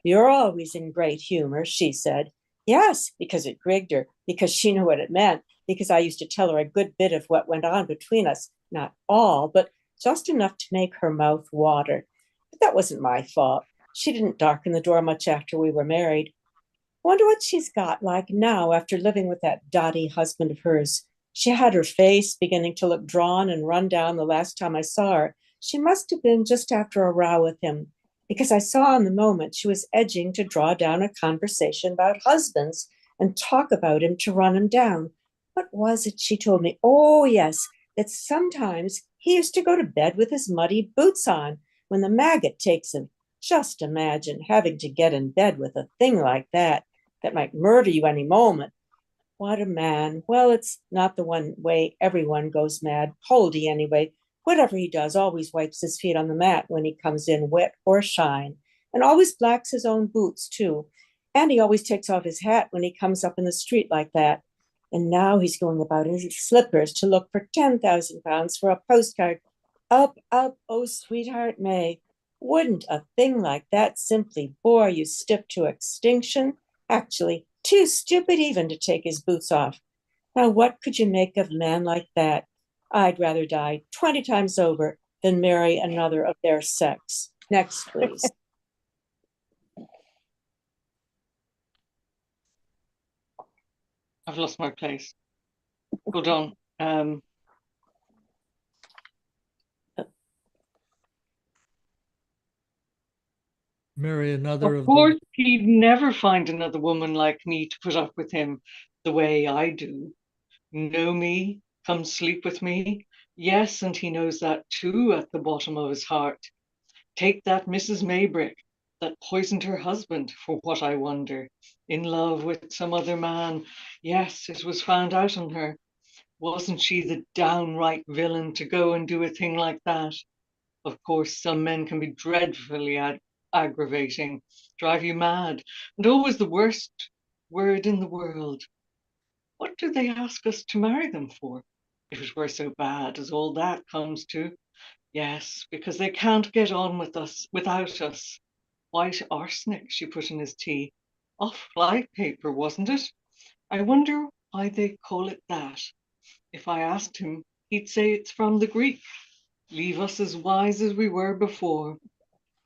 You're always in great humor, she said. Yes, because it grigged her, because she knew what it meant, because I used to tell her a good bit of what went on between us, not all, but just enough to make her mouth water. But that wasn't my fault. She didn't darken the door much after we were married. Wonder what she's got like now after living with that dotty husband of hers. She had her face beginning to look drawn and run down the last time I saw her. She must have been just after a row with him, because I saw in the moment she was edging to draw down a conversation about husbands and talk about him to run him down. What was it she told me? Oh, yes, that sometimes he used to go to bed with his muddy boots on when the maggot takes him. Just imagine having to get in bed with a thing like that might murder you any moment. What a man. Well, it's not the one way everyone goes mad. Poldy, anyway. Whatever he does, always wipes his feet on the mat when he comes in, wet or shine, and always blacks his own boots, too. And he always takes off his hat when he comes up in the street like that. And now he's going about in his slippers to look for 10,000 pounds for a postcard. Up, up, oh, sweetheart May. Wouldn't a thing like that simply bore you stiff to extinction? Actually, too stupid even to take his boots off. Now, what could you make of a man like that? I'd rather die 20 times over than marry another of their sex. Next, please. I've lost my place. Hold on. Marry another Of of course, the. he'd never find another woman like me to put up with him the way I do. Know me, come sleep with me. Yes, and he knows that too at the bottom of his heart. Take that Mrs. Maybrick that poisoned her husband, for what I wonder, in love with some other man. Yes, it was found out on her. Wasn't she the downright villain to go and do a thing like that? Of course, some men can be dreadfully aggravating, drive you mad, and always the worst word in the world. What do they ask us to marry them for, if it were so bad as all that comes to? Yes, because they can't get on with us without us. White arsenic, she put in his tea. Off fly paper, wasn't it? I wonder why they call it that. If I asked him, he'd say it's from the Greek. Leave us as wise as we were before.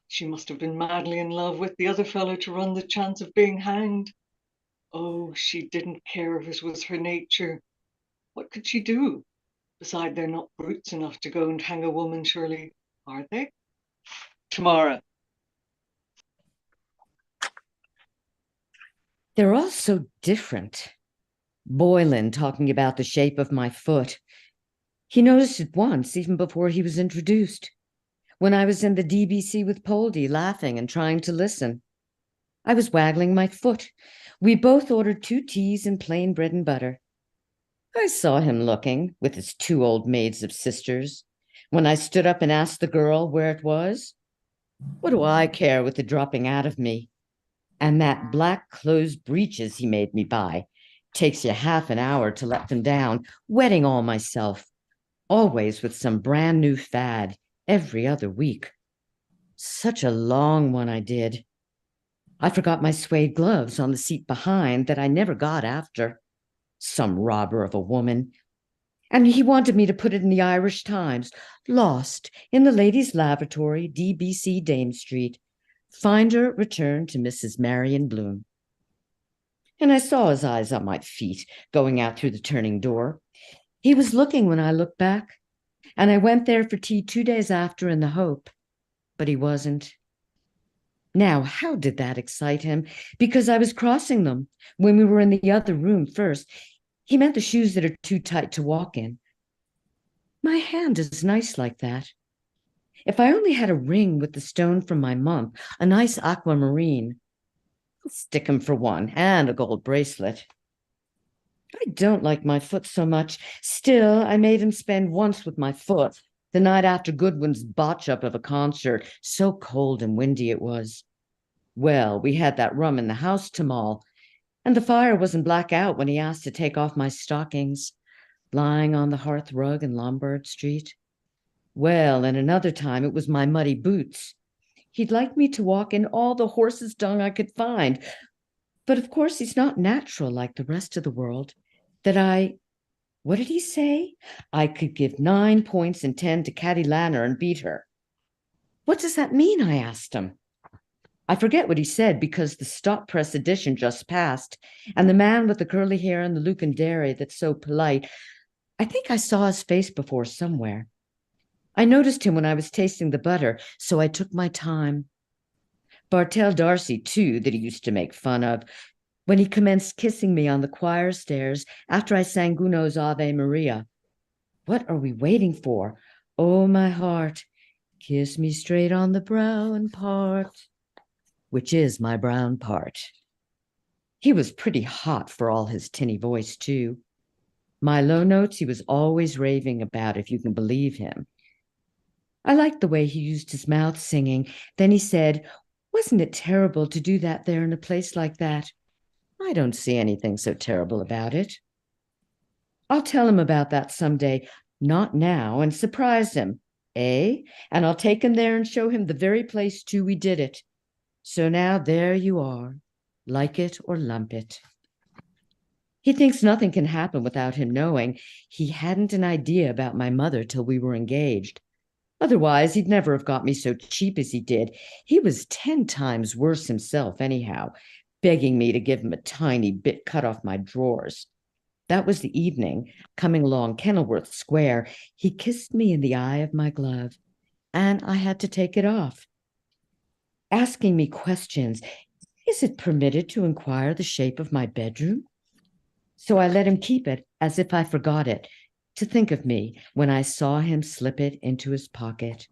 She must have been madly in love with the other fellow to run the chance of being hanged. Oh, she didn't care if it was her nature. What could she do? Besides, they're not brutes enough to go and hang a woman, surely, are they? Tomorrow. They're all so different. Boylan talking about the shape of my foot. He noticed it once, even before he was introduced, when I was in the DBC with Poldy, laughing and trying to listen. I was waggling my foot. We both ordered 2 teas and plain bread and butter. I saw him looking, with his 2 old maids of sisters, when I stood up and asked the girl where it was. What do I care with the dropping out of me? And that black closed breeches he made me buy. Takes you half an hour to let them down, wetting all myself. Always with some brand new fad, every other week. Such a long one I did. I forgot my suede gloves on the seat behind that I never got after. Some robber of a woman. And he wanted me to put it in the Irish Times. Lost in the ladies' lavatory, DBC Dame Street. Finder returned to Mrs. Marion Bloom. And I saw his eyes on my feet, going out through the turning door. He was looking when I looked back, and I went there for tea 2 days after in the hope, but he wasn't. Now, how did that excite him? Because I was crossing them when we were in the other room first. He meant the shoes that are too tight to walk in. My hand is nice like that. If I only had a ring with the stone from my mum, a nice aquamarine, I'll stick him for one, and a gold bracelet. I don't like my foot so much. Still, I made him spend once with my foot, the night after Goodwin's botch-up of a concert. So cold and windy it was. Well, we had that rum in the house, Tamal. And the fire wasn't black out when he asked to take off my stockings, lying on the hearth rug in Lombard Street. Well, and another time it was my muddy boots. He'd like me to walk in all the horse's dung I could find. But of course, he's not natural like the rest of the world. What did he say? I could give 9 points and 10 to Caddy Lanner and beat her. What does that mean? I asked him. I forget what he said because the stop press edition just passed, and the man with the curly hair and the Lucan dairy that's so polite, I think I saw his face before somewhere. I noticed him when I was tasting the butter, so I took my time. Bartell Darcy, too, that he used to make fun of, when he commenced kissing me on the choir stairs after I sang Gounod's Ave Maria. What are we waiting for? Oh, my heart, kiss me straight on the brown part, which is my brown part. He was pretty hot for all his tinny voice, too. My low notes he was always raving about, if you can believe him. I liked the way he used his mouth singing. Then he said, wasn't it terrible to do that there in a place like that? I don't see anything so terrible about it. I'll tell him about that someday, not now, and surprise him, eh? And I'll take him there and show him the very place, too, we did it. So now there you are, like it or lump it. He thinks nothing can happen without him knowing. He hadn't an idea about my mother till we were engaged. Otherwise, he'd never have got me so cheap as he did. He was 10 times worse himself, anyhow, begging me to give him a tiny bit cut off my drawers. That was the evening, coming along Kenilworth Square, he kissed me in the eye of my glove, and I had to take it off. Asking me questions, is it permitted to inquire the shape of my bedroom? So I let him keep it as if I forgot it, to think of me when I saw him slip it into his pocket.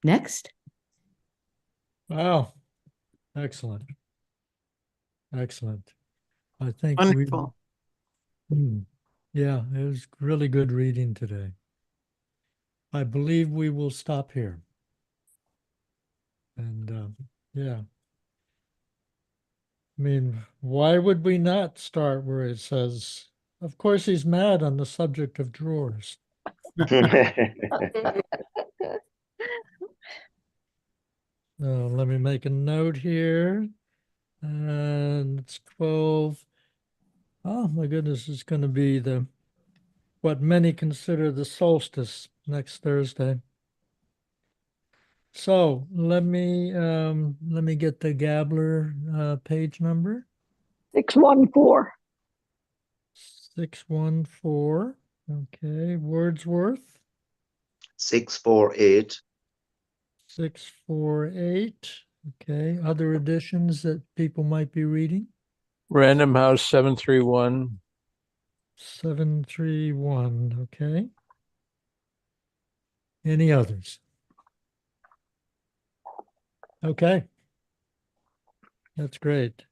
Next. Wow. Excellent. Excellent. I think Wonderful. yeah, it was really good reading today. I believe we will stop here. And yeah. I mean, why would we not start where it says, of course, he's mad on the subject of drawers. Let me make a note here. And it's 12. Oh my goodness, it's going to be what many consider the solstice next Thursday. So let me get the Gabler page number. 614. 614. Okay, Wordsworth. 648. 648. Okay, other editions that people might be reading. Random House 731. 731. Okay. Any others? Okay. That's great.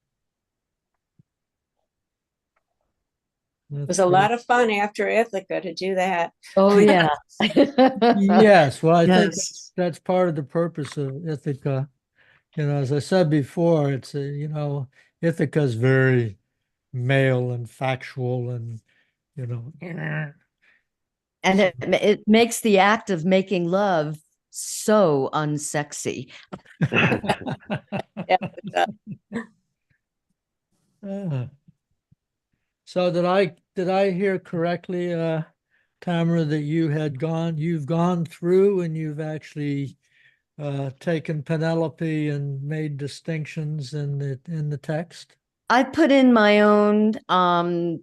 It was a lot of fun after Ithaca to do that. Oh, yeah. Yes, well, I think Yes. that's part of the purpose of Ithaca. You know, as I said before, it's Ithaca is very male and factual, and And it makes the act of making love so unsexy. Yeah, it does. So did I hear correctly, Tamara, that you've gone through and you've actually taken Penelope and made distinctions in the text? I put in my own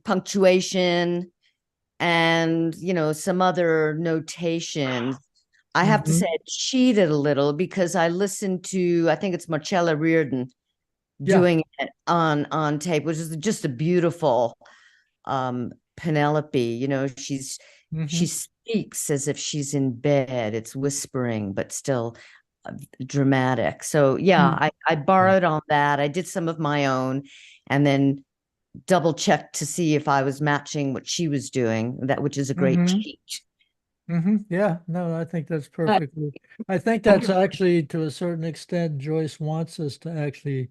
punctuation and, some other notations. I have to say I cheated a little because I listened to, I think it's Marcella Reardon doing it on tape, which is just a beautiful Penelope. She speaks as if she's in bed. It's whispering, but still dramatic. So yeah, I borrowed on that. I did some of my own and then double checked to see if I was matching what she was doing, which is a great cheat. Yeah, no, I think that's perfectly. I think that's actually, to a certain extent, Joyce wants us to actually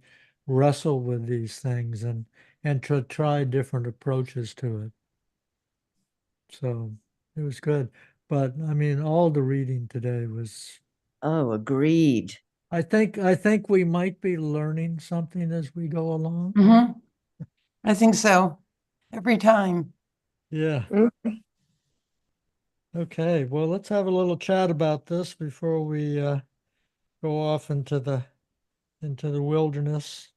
wrestle with these things and to try different approaches to it. So it was good. But I mean, all the reading today was, Oh, agreed. I think we might be learning something as we go along. Mm-hmm. I think so. Every time. Yeah. Mhm. Okay. Well, let's have a little chat about this before we go off into the wilderness.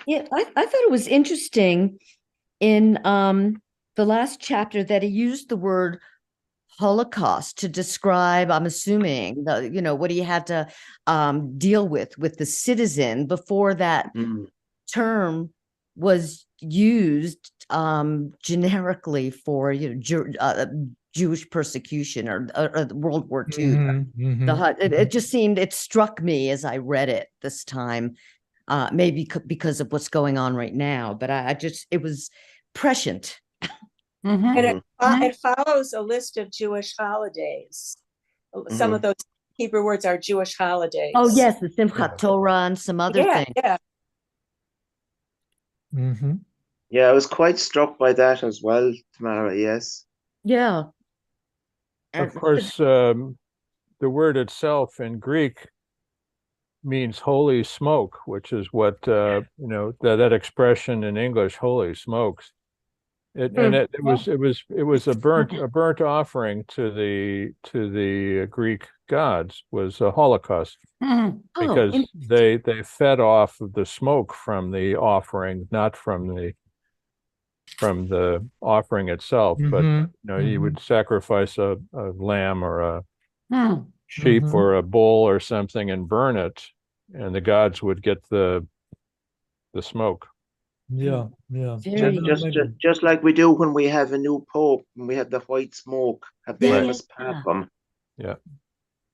Yeah, I thought it was interesting in the last chapter that he used the word Holocaust to describe, I'm assuming, what he had to deal with the citizen before that Mm. term was used generically for Jewish persecution or World War II. It just seemed, it struck me as I read it this time, maybe because of what's going on right now, but I just, it was prescient. Mhm. And Mhm. it follows a list of Jewish holidays. Some of those Hebrew words are Jewish holidays. Oh yes, the Simchat Torah and some other Yeah, things. yeah. Yeah, I was quite struck by that as well, Tamara. Yes. Yeah. Of course, the word itself in Greek means holy smoke, which is what that expression in English, holy smokes. It was a burnt offering to the Greek gods, was a Holocaust, Mhm. Oh, because they fed off of the smoke from the offering, not from the offering itself. But you would sacrifice a lamb or a Mhm. sheep or a bull or something and burn it, and the gods would get the smoke. Yeah, yeah. very Just like we do when we have a new pope, when we have the white smoke, habemus Yeah. papam. Yeah.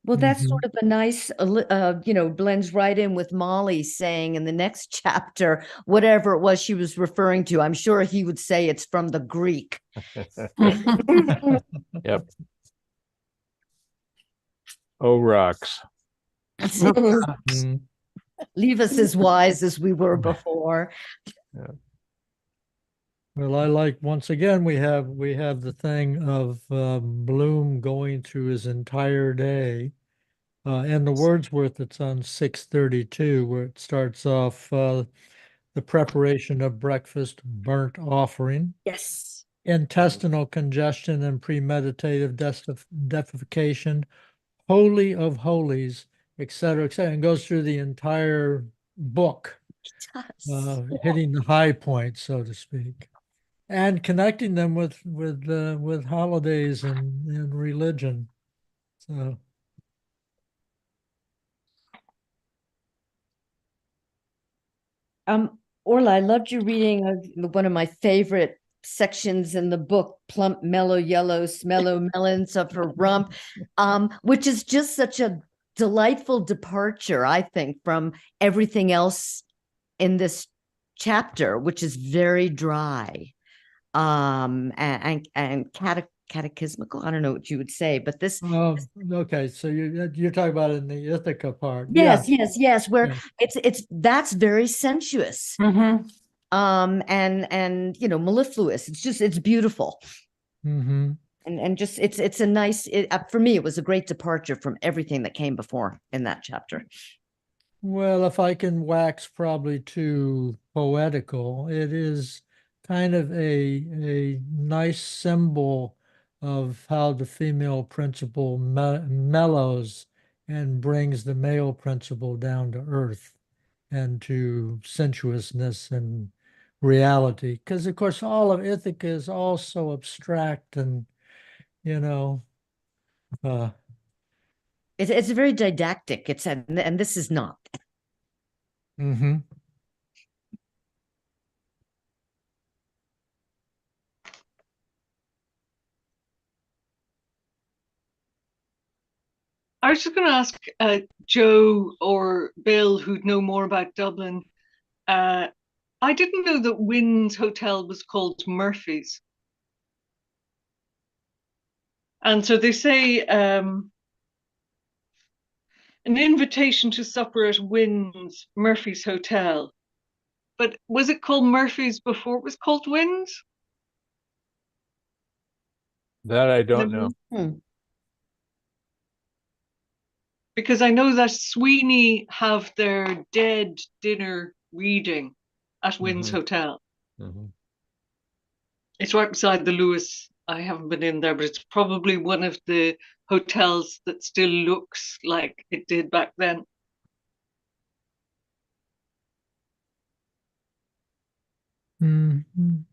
Well, that's sort of a nice, blends right in with Molly saying in the next chapter, whatever it was she was referring to. I'm sure he would say it's from the Greek. Yep. Oh, rocks. Leave us as wise as we were before. Yeah. Well, I like, once again, we have the thing of Bloom going through his entire day. And the Wordsworth, it's on 632, where it starts off the preparation of breakfast, burnt offering, Yes. intestinal congestion and premeditative defecation, holy of holies, etc., etc., and goes through the entire book, hitting the high points, so to speak, and connecting them with holidays and religion. So. Orla, I loved your reading of one of my favorite sections in the book, Plump, Mellow Yellow, Smellow Melons of Her Rump, which is just such a delightful departure, I think, from everything else in this chapter, which is very dry and catechismical. I don't know what you would say, but this. Okay, so you're talking about in the Ithaca part. Yes, Yeah. yes, where Yeah. that's very sensuous. Mhm. And mellifluous. It's beautiful. And just it's a nice, for me it was a great departure from everything that came before in that chapter. Well, if I can wax probably too poetical, it is kind of a nice symbol of how the female principle mellows and brings the male principle down to earth and to sensuousness and reality. Because of course all of Ithaca is all so abstract and uh It's very didactic. And this is not. I was just going to ask Joe or Bill, who'd know more about Dublin. I didn't know that Wynn's Hotel was called Murphy's. And so they say an invitation to supper at Wynn's, Murphy's Hotel. But was it called Murphy's before it was called Wynn's? That I don't know. Because I know that Sweeney have their dead dinner reading at Wynn's Hotel. It's right beside the Lewis. I haven't been in there, but it's probably one of the hotels that still looks like it did back then. Mhm.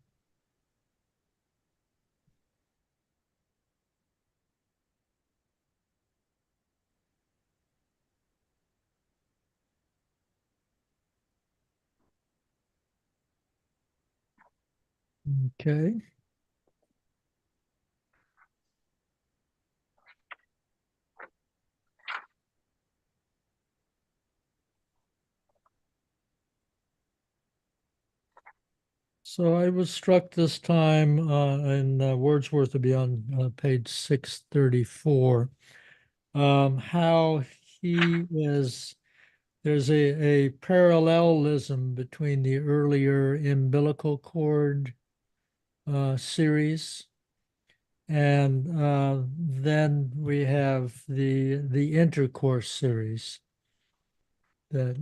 Okay. So I was struck this time, and Wordsworth will be on page 634, how he is, there's a parallelism between the earlier umbilical cord series, and then we have the intercourse series that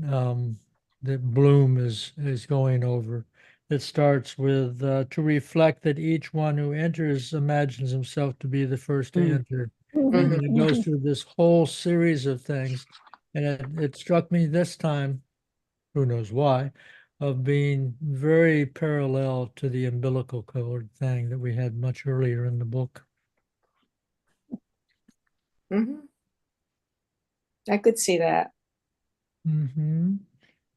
Bloom is going over. It starts with to reflect that each one who enters imagines himself to be the first to enter. And then it goes through this whole series of things. And it struck me this time, who knows why, of being very parallel to the umbilical cord thing that we had much earlier in the book. I could see that. And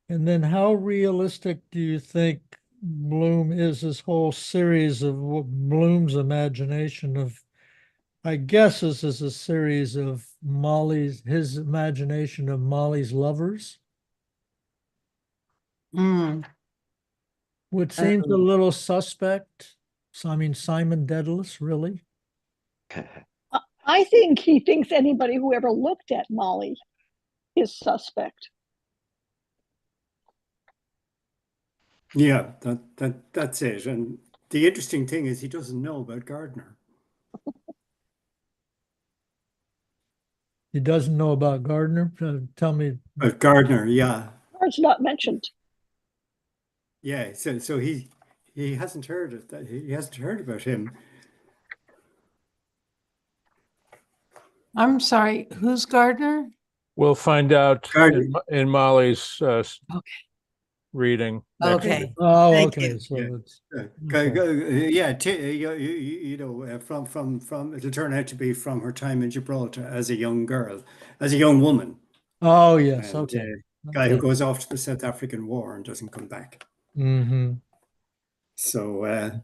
then how realistic do you think Bloom is, this whole series of Bloom's imagination of, I guess this is a series of his imagination of Molly's lovers, which seems a little suspect. So, I mean, Simon Dedalus, really? I think he thinks anybody who ever looked at Molly is suspect. Yeah, that's it. And the interesting thing is he doesn't know about Gardner. He doesn't know about Gardner. Tell me. But Gardner, yeah. It's not mentioned. Yeah, so he hasn't heard of that. He hasn't heard about him. I'm sorry, who's Gardner? We'll find out in Molly's reading. Okay. Oh, Thank okay. you. So Yeah. it's From it'll turn out to be from her time in Gibraltar as a young girl, as a young woman. Oh, yes. And, Okay. Guy who goes off to the South African War and doesn't come back. So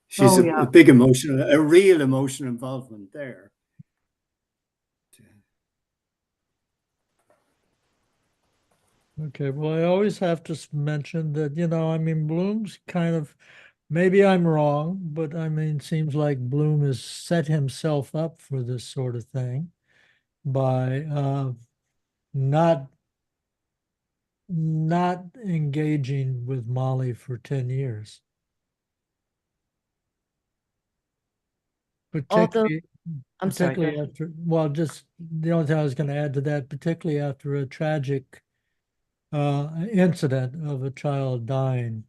she's a big emotional, a real emotional involvement there. Okay, well, I always have to mention that, I mean, Bloom's kind of, maybe I'm wrong, but I mean, seems like Bloom has set himself up for this sort of thing by not engaging with Molly for 10 years. Particularly, I'm sorry. particularly after, well, just the only thing I was going to add to that, particularly after a tragic incident of a child dying,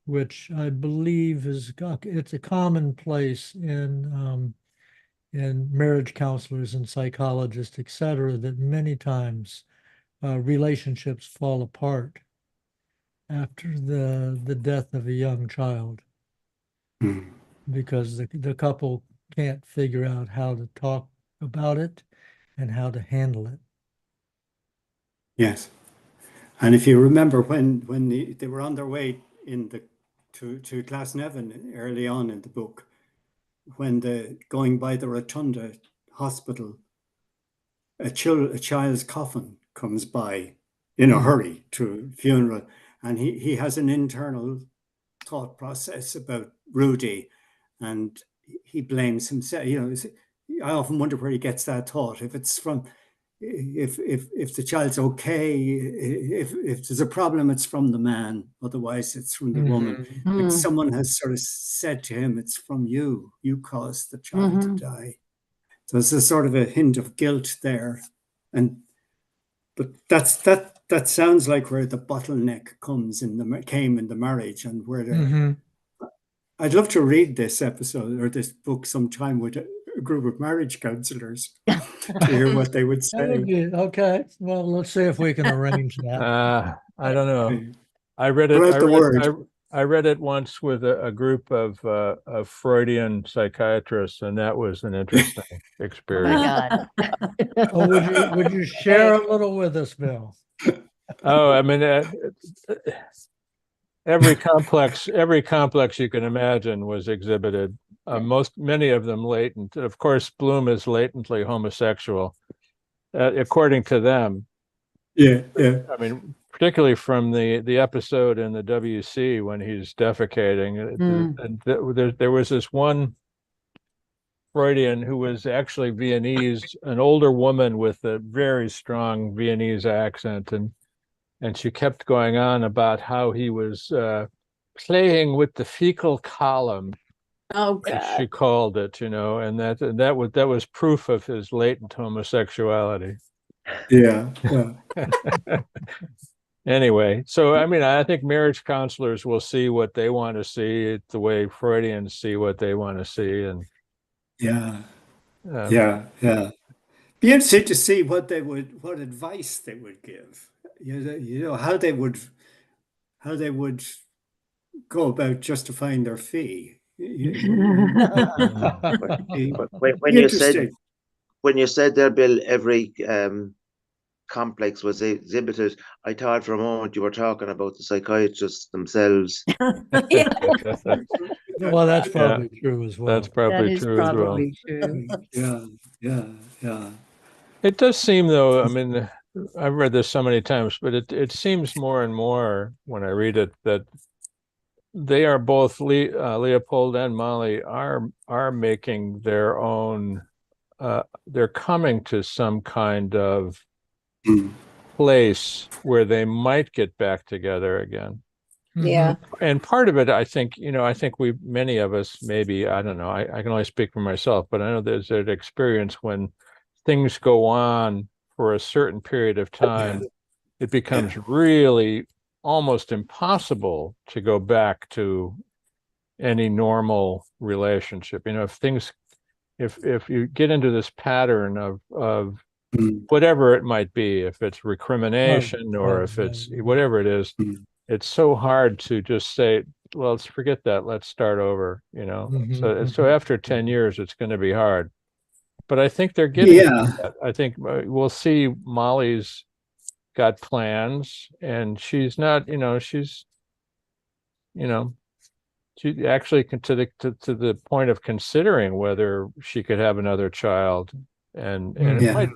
which I believe it's a commonplace in marriage counselors and psychologists, et cetera, that many times relationships fall apart after the death of a young child because the couple can't figure out how to talk about it and how to handle it. Yes. And if you remember when they were on their way to Glasnevin early on in the book, when going by the Rotunda Hospital, a child's coffin comes by in a hurry to a funeral, and he has an internal thought process about Rudy, and he blames himself. I often wonder where he gets that thought. If it's from, if the child's okay, if there's a problem, it's from the man. Otherwise, it's from the woman. Mhm. Like someone has sort of said to him, "It's from you. You caused the child to die." So there's a sort of a hint of guilt there, but that sounds like where the bottleneck came in the marriage, and where the. Mhm. I'd love to read this episode or this book sometime with a group of marriage counselors to hear what they would That would say. be okay. Well, let's see if we can arrange that. I don't know. I read Spread it. the word. I read it once with a group of Freudian psychiatrists, and that was an interesting Oh my experience. God. Oh, would you share a little with us, Bill? Oh, I mean, every complex you can imagine was exhibited. Many of them latent. Of course, Bloom is latently homosexual, according to them. Yeah. I mean, particularly from the episode in the WC when he's defecating. And there was this one Freudian who was actually Viennese, an older woman with a very strong Viennese accent, and she kept going on about how he was playing with the fecal column, Oh, as God. she called it, and that was proof of his latent homosexuality. Yeah. Anyway, so I mean, I think marriage counselors will see what they want to see, the way Freudians see what they want to see, and Yeah. Be interesting to see what advice they would give. How they would go about justifying their fee. But when you said there, Bill, every complex was exhibited, I thought for a moment you were talking about the psychiatrists themselves. Well, that's probably true as well. That's probably true as well. True. Yeah. It does seem, though, I mean, I've read this so many times, but it seems more and more when I read it that they are both, Leopold and Molly are making their own, they're coming to some kind of place where they might get back together again. Yeah. And part of it, I think many of us, maybe, I don't know, I can only speak for myself, but I know there's an experience when things go on for a certain period of time, it becomes really almost impossible to go back to any normal relationship. If you get into this pattern of whatever it might be, if it's recrimination or if it's whatever it is, it's so hard to just say, well, let's forget that. Let's start over, So after 10 years, it's going to be hard. But I think they're getting that. I think we'll see Molly's got plans, and she's not, she actually to the point of considering whether she could have another child, and it might,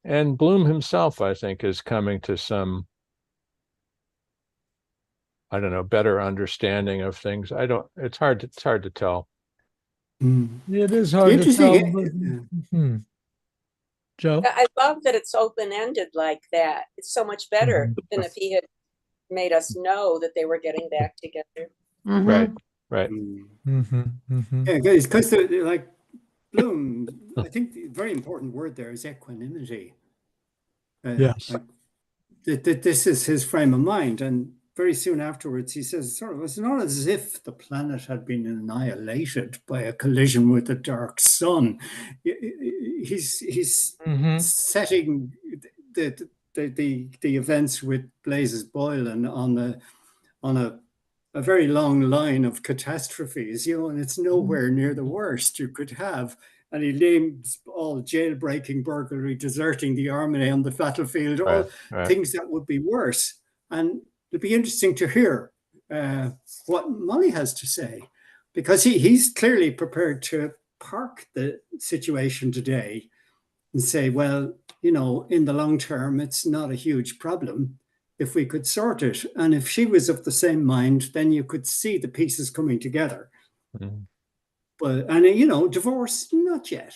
and Bloom himself, I think, is coming to some, I don't know, better understanding of things. It's hard to tell. It is hard to tell. Joe? I love that it's open-ended like that. It's so much better than if he had made us know that they were getting back together. Right. Yeah, because like Bloom, I think the very important word there is equanimity. Yes. This is his frame of mind, and very soon afterwards he says, it's not as if the planet had been annihilated by a collision with the dark sun. He's setting the events with Blazes Boylan on a very long line of catastrophes, and it's nowhere near the worst you could have. And he names all jailbreaking, burglary, deserting the army on the battlefield, all things that would be worse. And it'd be interesting to hear what Molly has to say, because he's clearly prepared to park the situation today and say, well, in the long term, it's not a huge problem if we could sort it. And if she was of the same mind, then you could see the pieces coming together. But, and you know, divorce, not yet.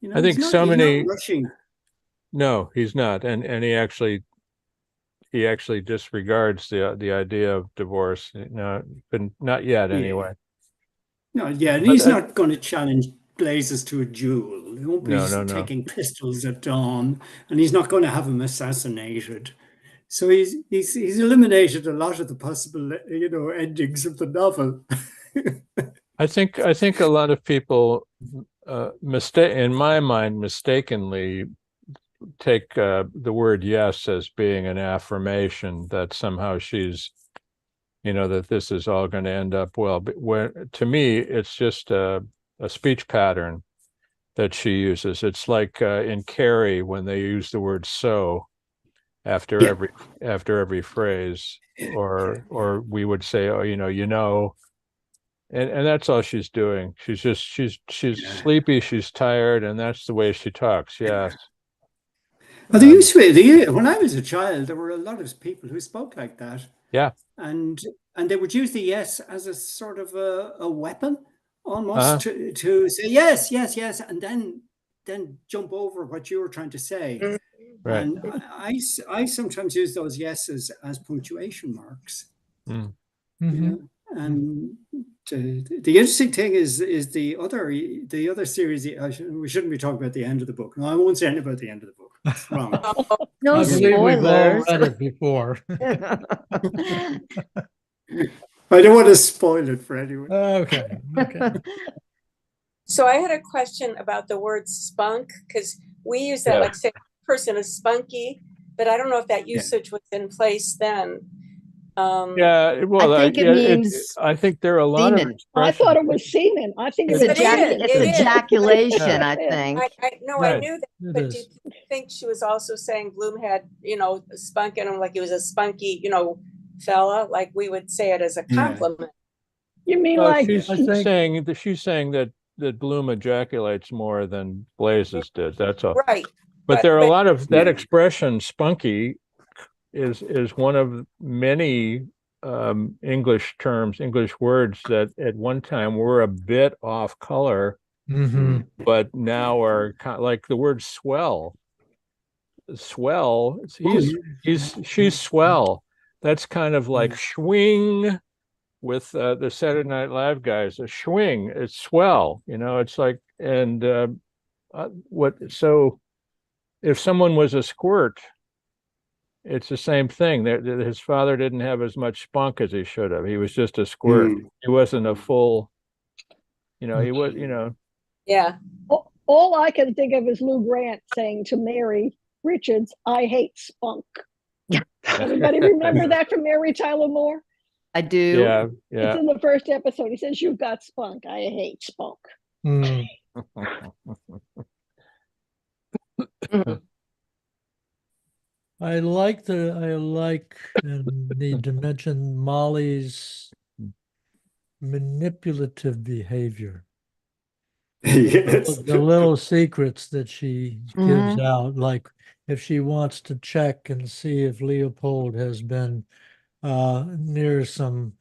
You know, I think so he's many. not rushing. No, he's not, and he actually disregards the idea of divorce. No, but not yet Yeah. anyway. No, yeah, and But he's not going to challenge Blazes to a duel. He won't be no. taking pistols at dawn, and he's not going to have him assassinated. So he's eliminated a lot of the possible, you know, endings of the novel. I think a lot of people, in my mind, mistakenly take the word yes as being an affirmation that somehow she's, you know, that this is all going to end up well. But to me, it's just a speech pattern that she uses. It's like in Carrie when they use the word so after every phrase, or we would say, oh, you know. And that's all she's doing. She's sleepy, she's tired, and that's the way she talks. Yes. Well, there used to be, when I was a child, there were a lot of people who spoke like that. Yeah. And they would use the yes as a sort of a weapon, almost to say yes, and then jump over what you were trying to say. Right. And I sometimes use those yeses as punctuation marks. Mm. You know? And the interesting thing is the other series. We shouldn't be talking about the end of the book. No, I won't say anything about the end of the book. It's wrong. No I believe we've all spoilers. read it before. I don't want to spoil it for anyone. Okay. So I had a question about the word spunk, because we use that like say a person is spunky, but I don't know if that usage was in place then. Yeah, well, I think it means I think there are a lot of semen. I expressions. thought it was semen. I think It's, it was it's It is. ejaculation, I Yeah. think. I Right. knew that, It but is. do you think she was also saying Bloom had, you know, spunk in him like he was a spunky, you know, fella, like we would say it as a compliment. You mean Well, like she's I think- saying that Bloom ejaculates more than Blazes did. That's all. Right. But there are a lot of that Yeah. expression, spunky, is one of many English terms, English words that at one time were a bit off color, but now are kind of like the word swell. Swell, she's swell. That's kind of like swing with the Saturday Night Live guys. A swing, it's swell. You know, it's like, and so if someone was a squirt, it's the same thing. His father didn't have as much spunk as he should have. He was just a squirt. He wasn't a full, you know, he was, you know. Yeah. all I can think of is Lou Grant saying to Mary Richards, "I hate spunk." Everybody remember that from Mary Tyler Moore? I do. Yeah. It's in the first episode. He says, "You've got spunk. I hate spunk." I like and need to mention Molly's manipulative behavior. Yes. The little secrets that she gives out, like if she wants to check and see if Leopold has been near some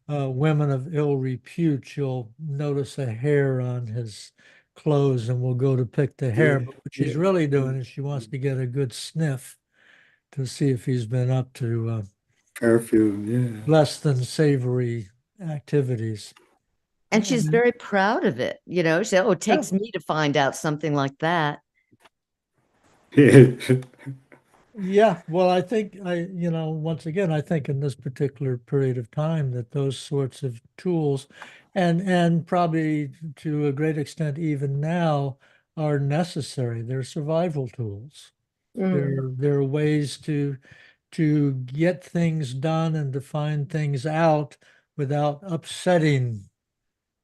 women of ill repute, she'll notice a hair on his clothes and will go to pick the hair. But what she's really doing is she wants to get a good sniff to see if he's been up to perfume, less than savory activities. And she's very proud of it. You know, she said, "Oh, it takes me to find out something like that." Yeah, well, I think once again, I think in this particular period of time that those sorts of tools and probably to a great extent even now are necessary. They're survival tools. They're ways to get things done and to find things out without upsetting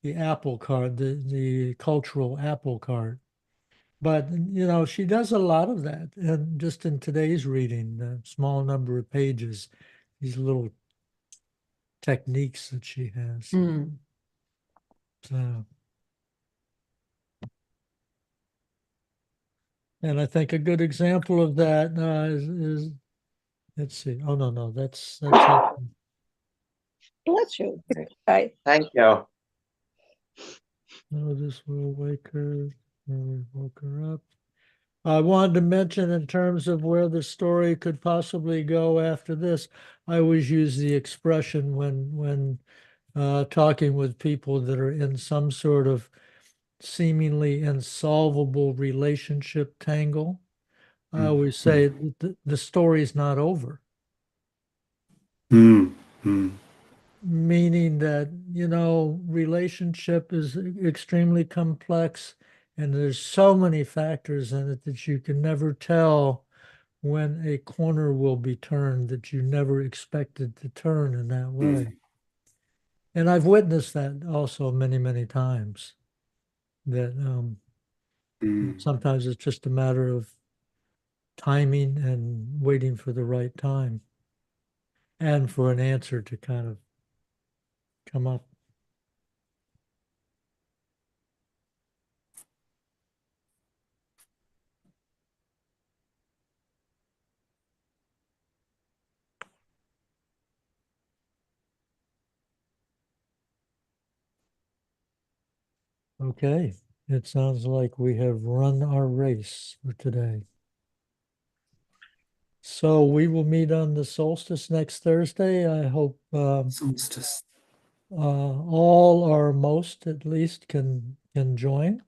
the apple cart, the cultural apple cart. But she does a lot of that, and just in today's reading, the small number of pages, these little techniques that she has. So, and I think a good example of that is let's see. Oh no, that's Bless you. Right. Thank you. No, this will wake her. We woke her up. I wanted to mention in terms of where the story could possibly go after this. I always use the expression when talking with people that are in some sort of seemingly insolvable relationship tangle. I always say the story's not over. Meaning that, relationship is extremely complex and there's so many factors in it that you can never tell when a corner will be turned that you never expected to turn in that way. And I've witnessed that also many, many times, that sometimes it's just a matter of timing and waiting for the right time and for an answer to kind of come up. Okay, it sounds like we have run our race for today. So we will meet on the solstice next Thursday. I hope Solstice. all or most at least can join.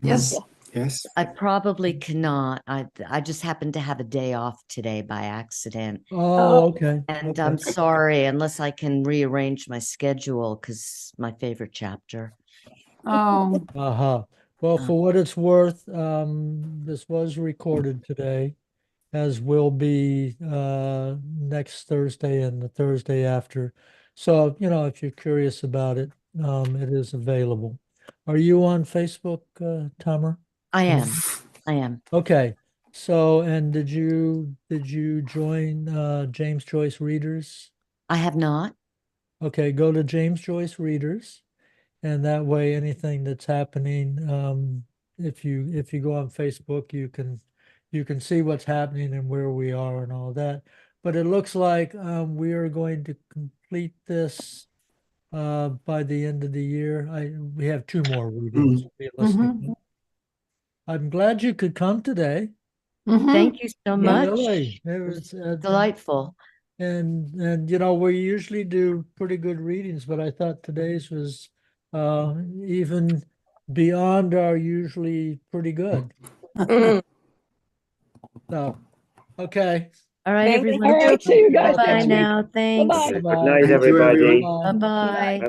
Yes. Yes. I probably cannot. I just happened to have a day off today by accident. Oh, okay. And okay. I'm sorry, unless I can rearrange my schedule, because my favorite chapter. Oh, Uh-huh. Well, for what it's worth, this was recorded today, as will be next Thursday and the Thursday after. So, if you're curious about it, it is available. Are you on Facebook, Tamer? I am. Okay. So, and did you join James Joyce Readers? I have not. Okay, go to James Joyce Readers, and that way anything that's happening, if you go on Facebook, you can see what's happening and where we are and all that. But it looks like we are going to complete this by the end of the year. We have 2 more readings realistically. I'm glad you could come today. Thank you so much. Really, it It was was delightful. and we usually do pretty good readings, but I thought today's was even beyond our usually pretty good. So, okay. All right, Thank everyone. All right, see you guys Bye next week. now. Thanks. Bye-bye. Good Bye. night, Thank you, everybody. everyone. Bye. Bye-bye.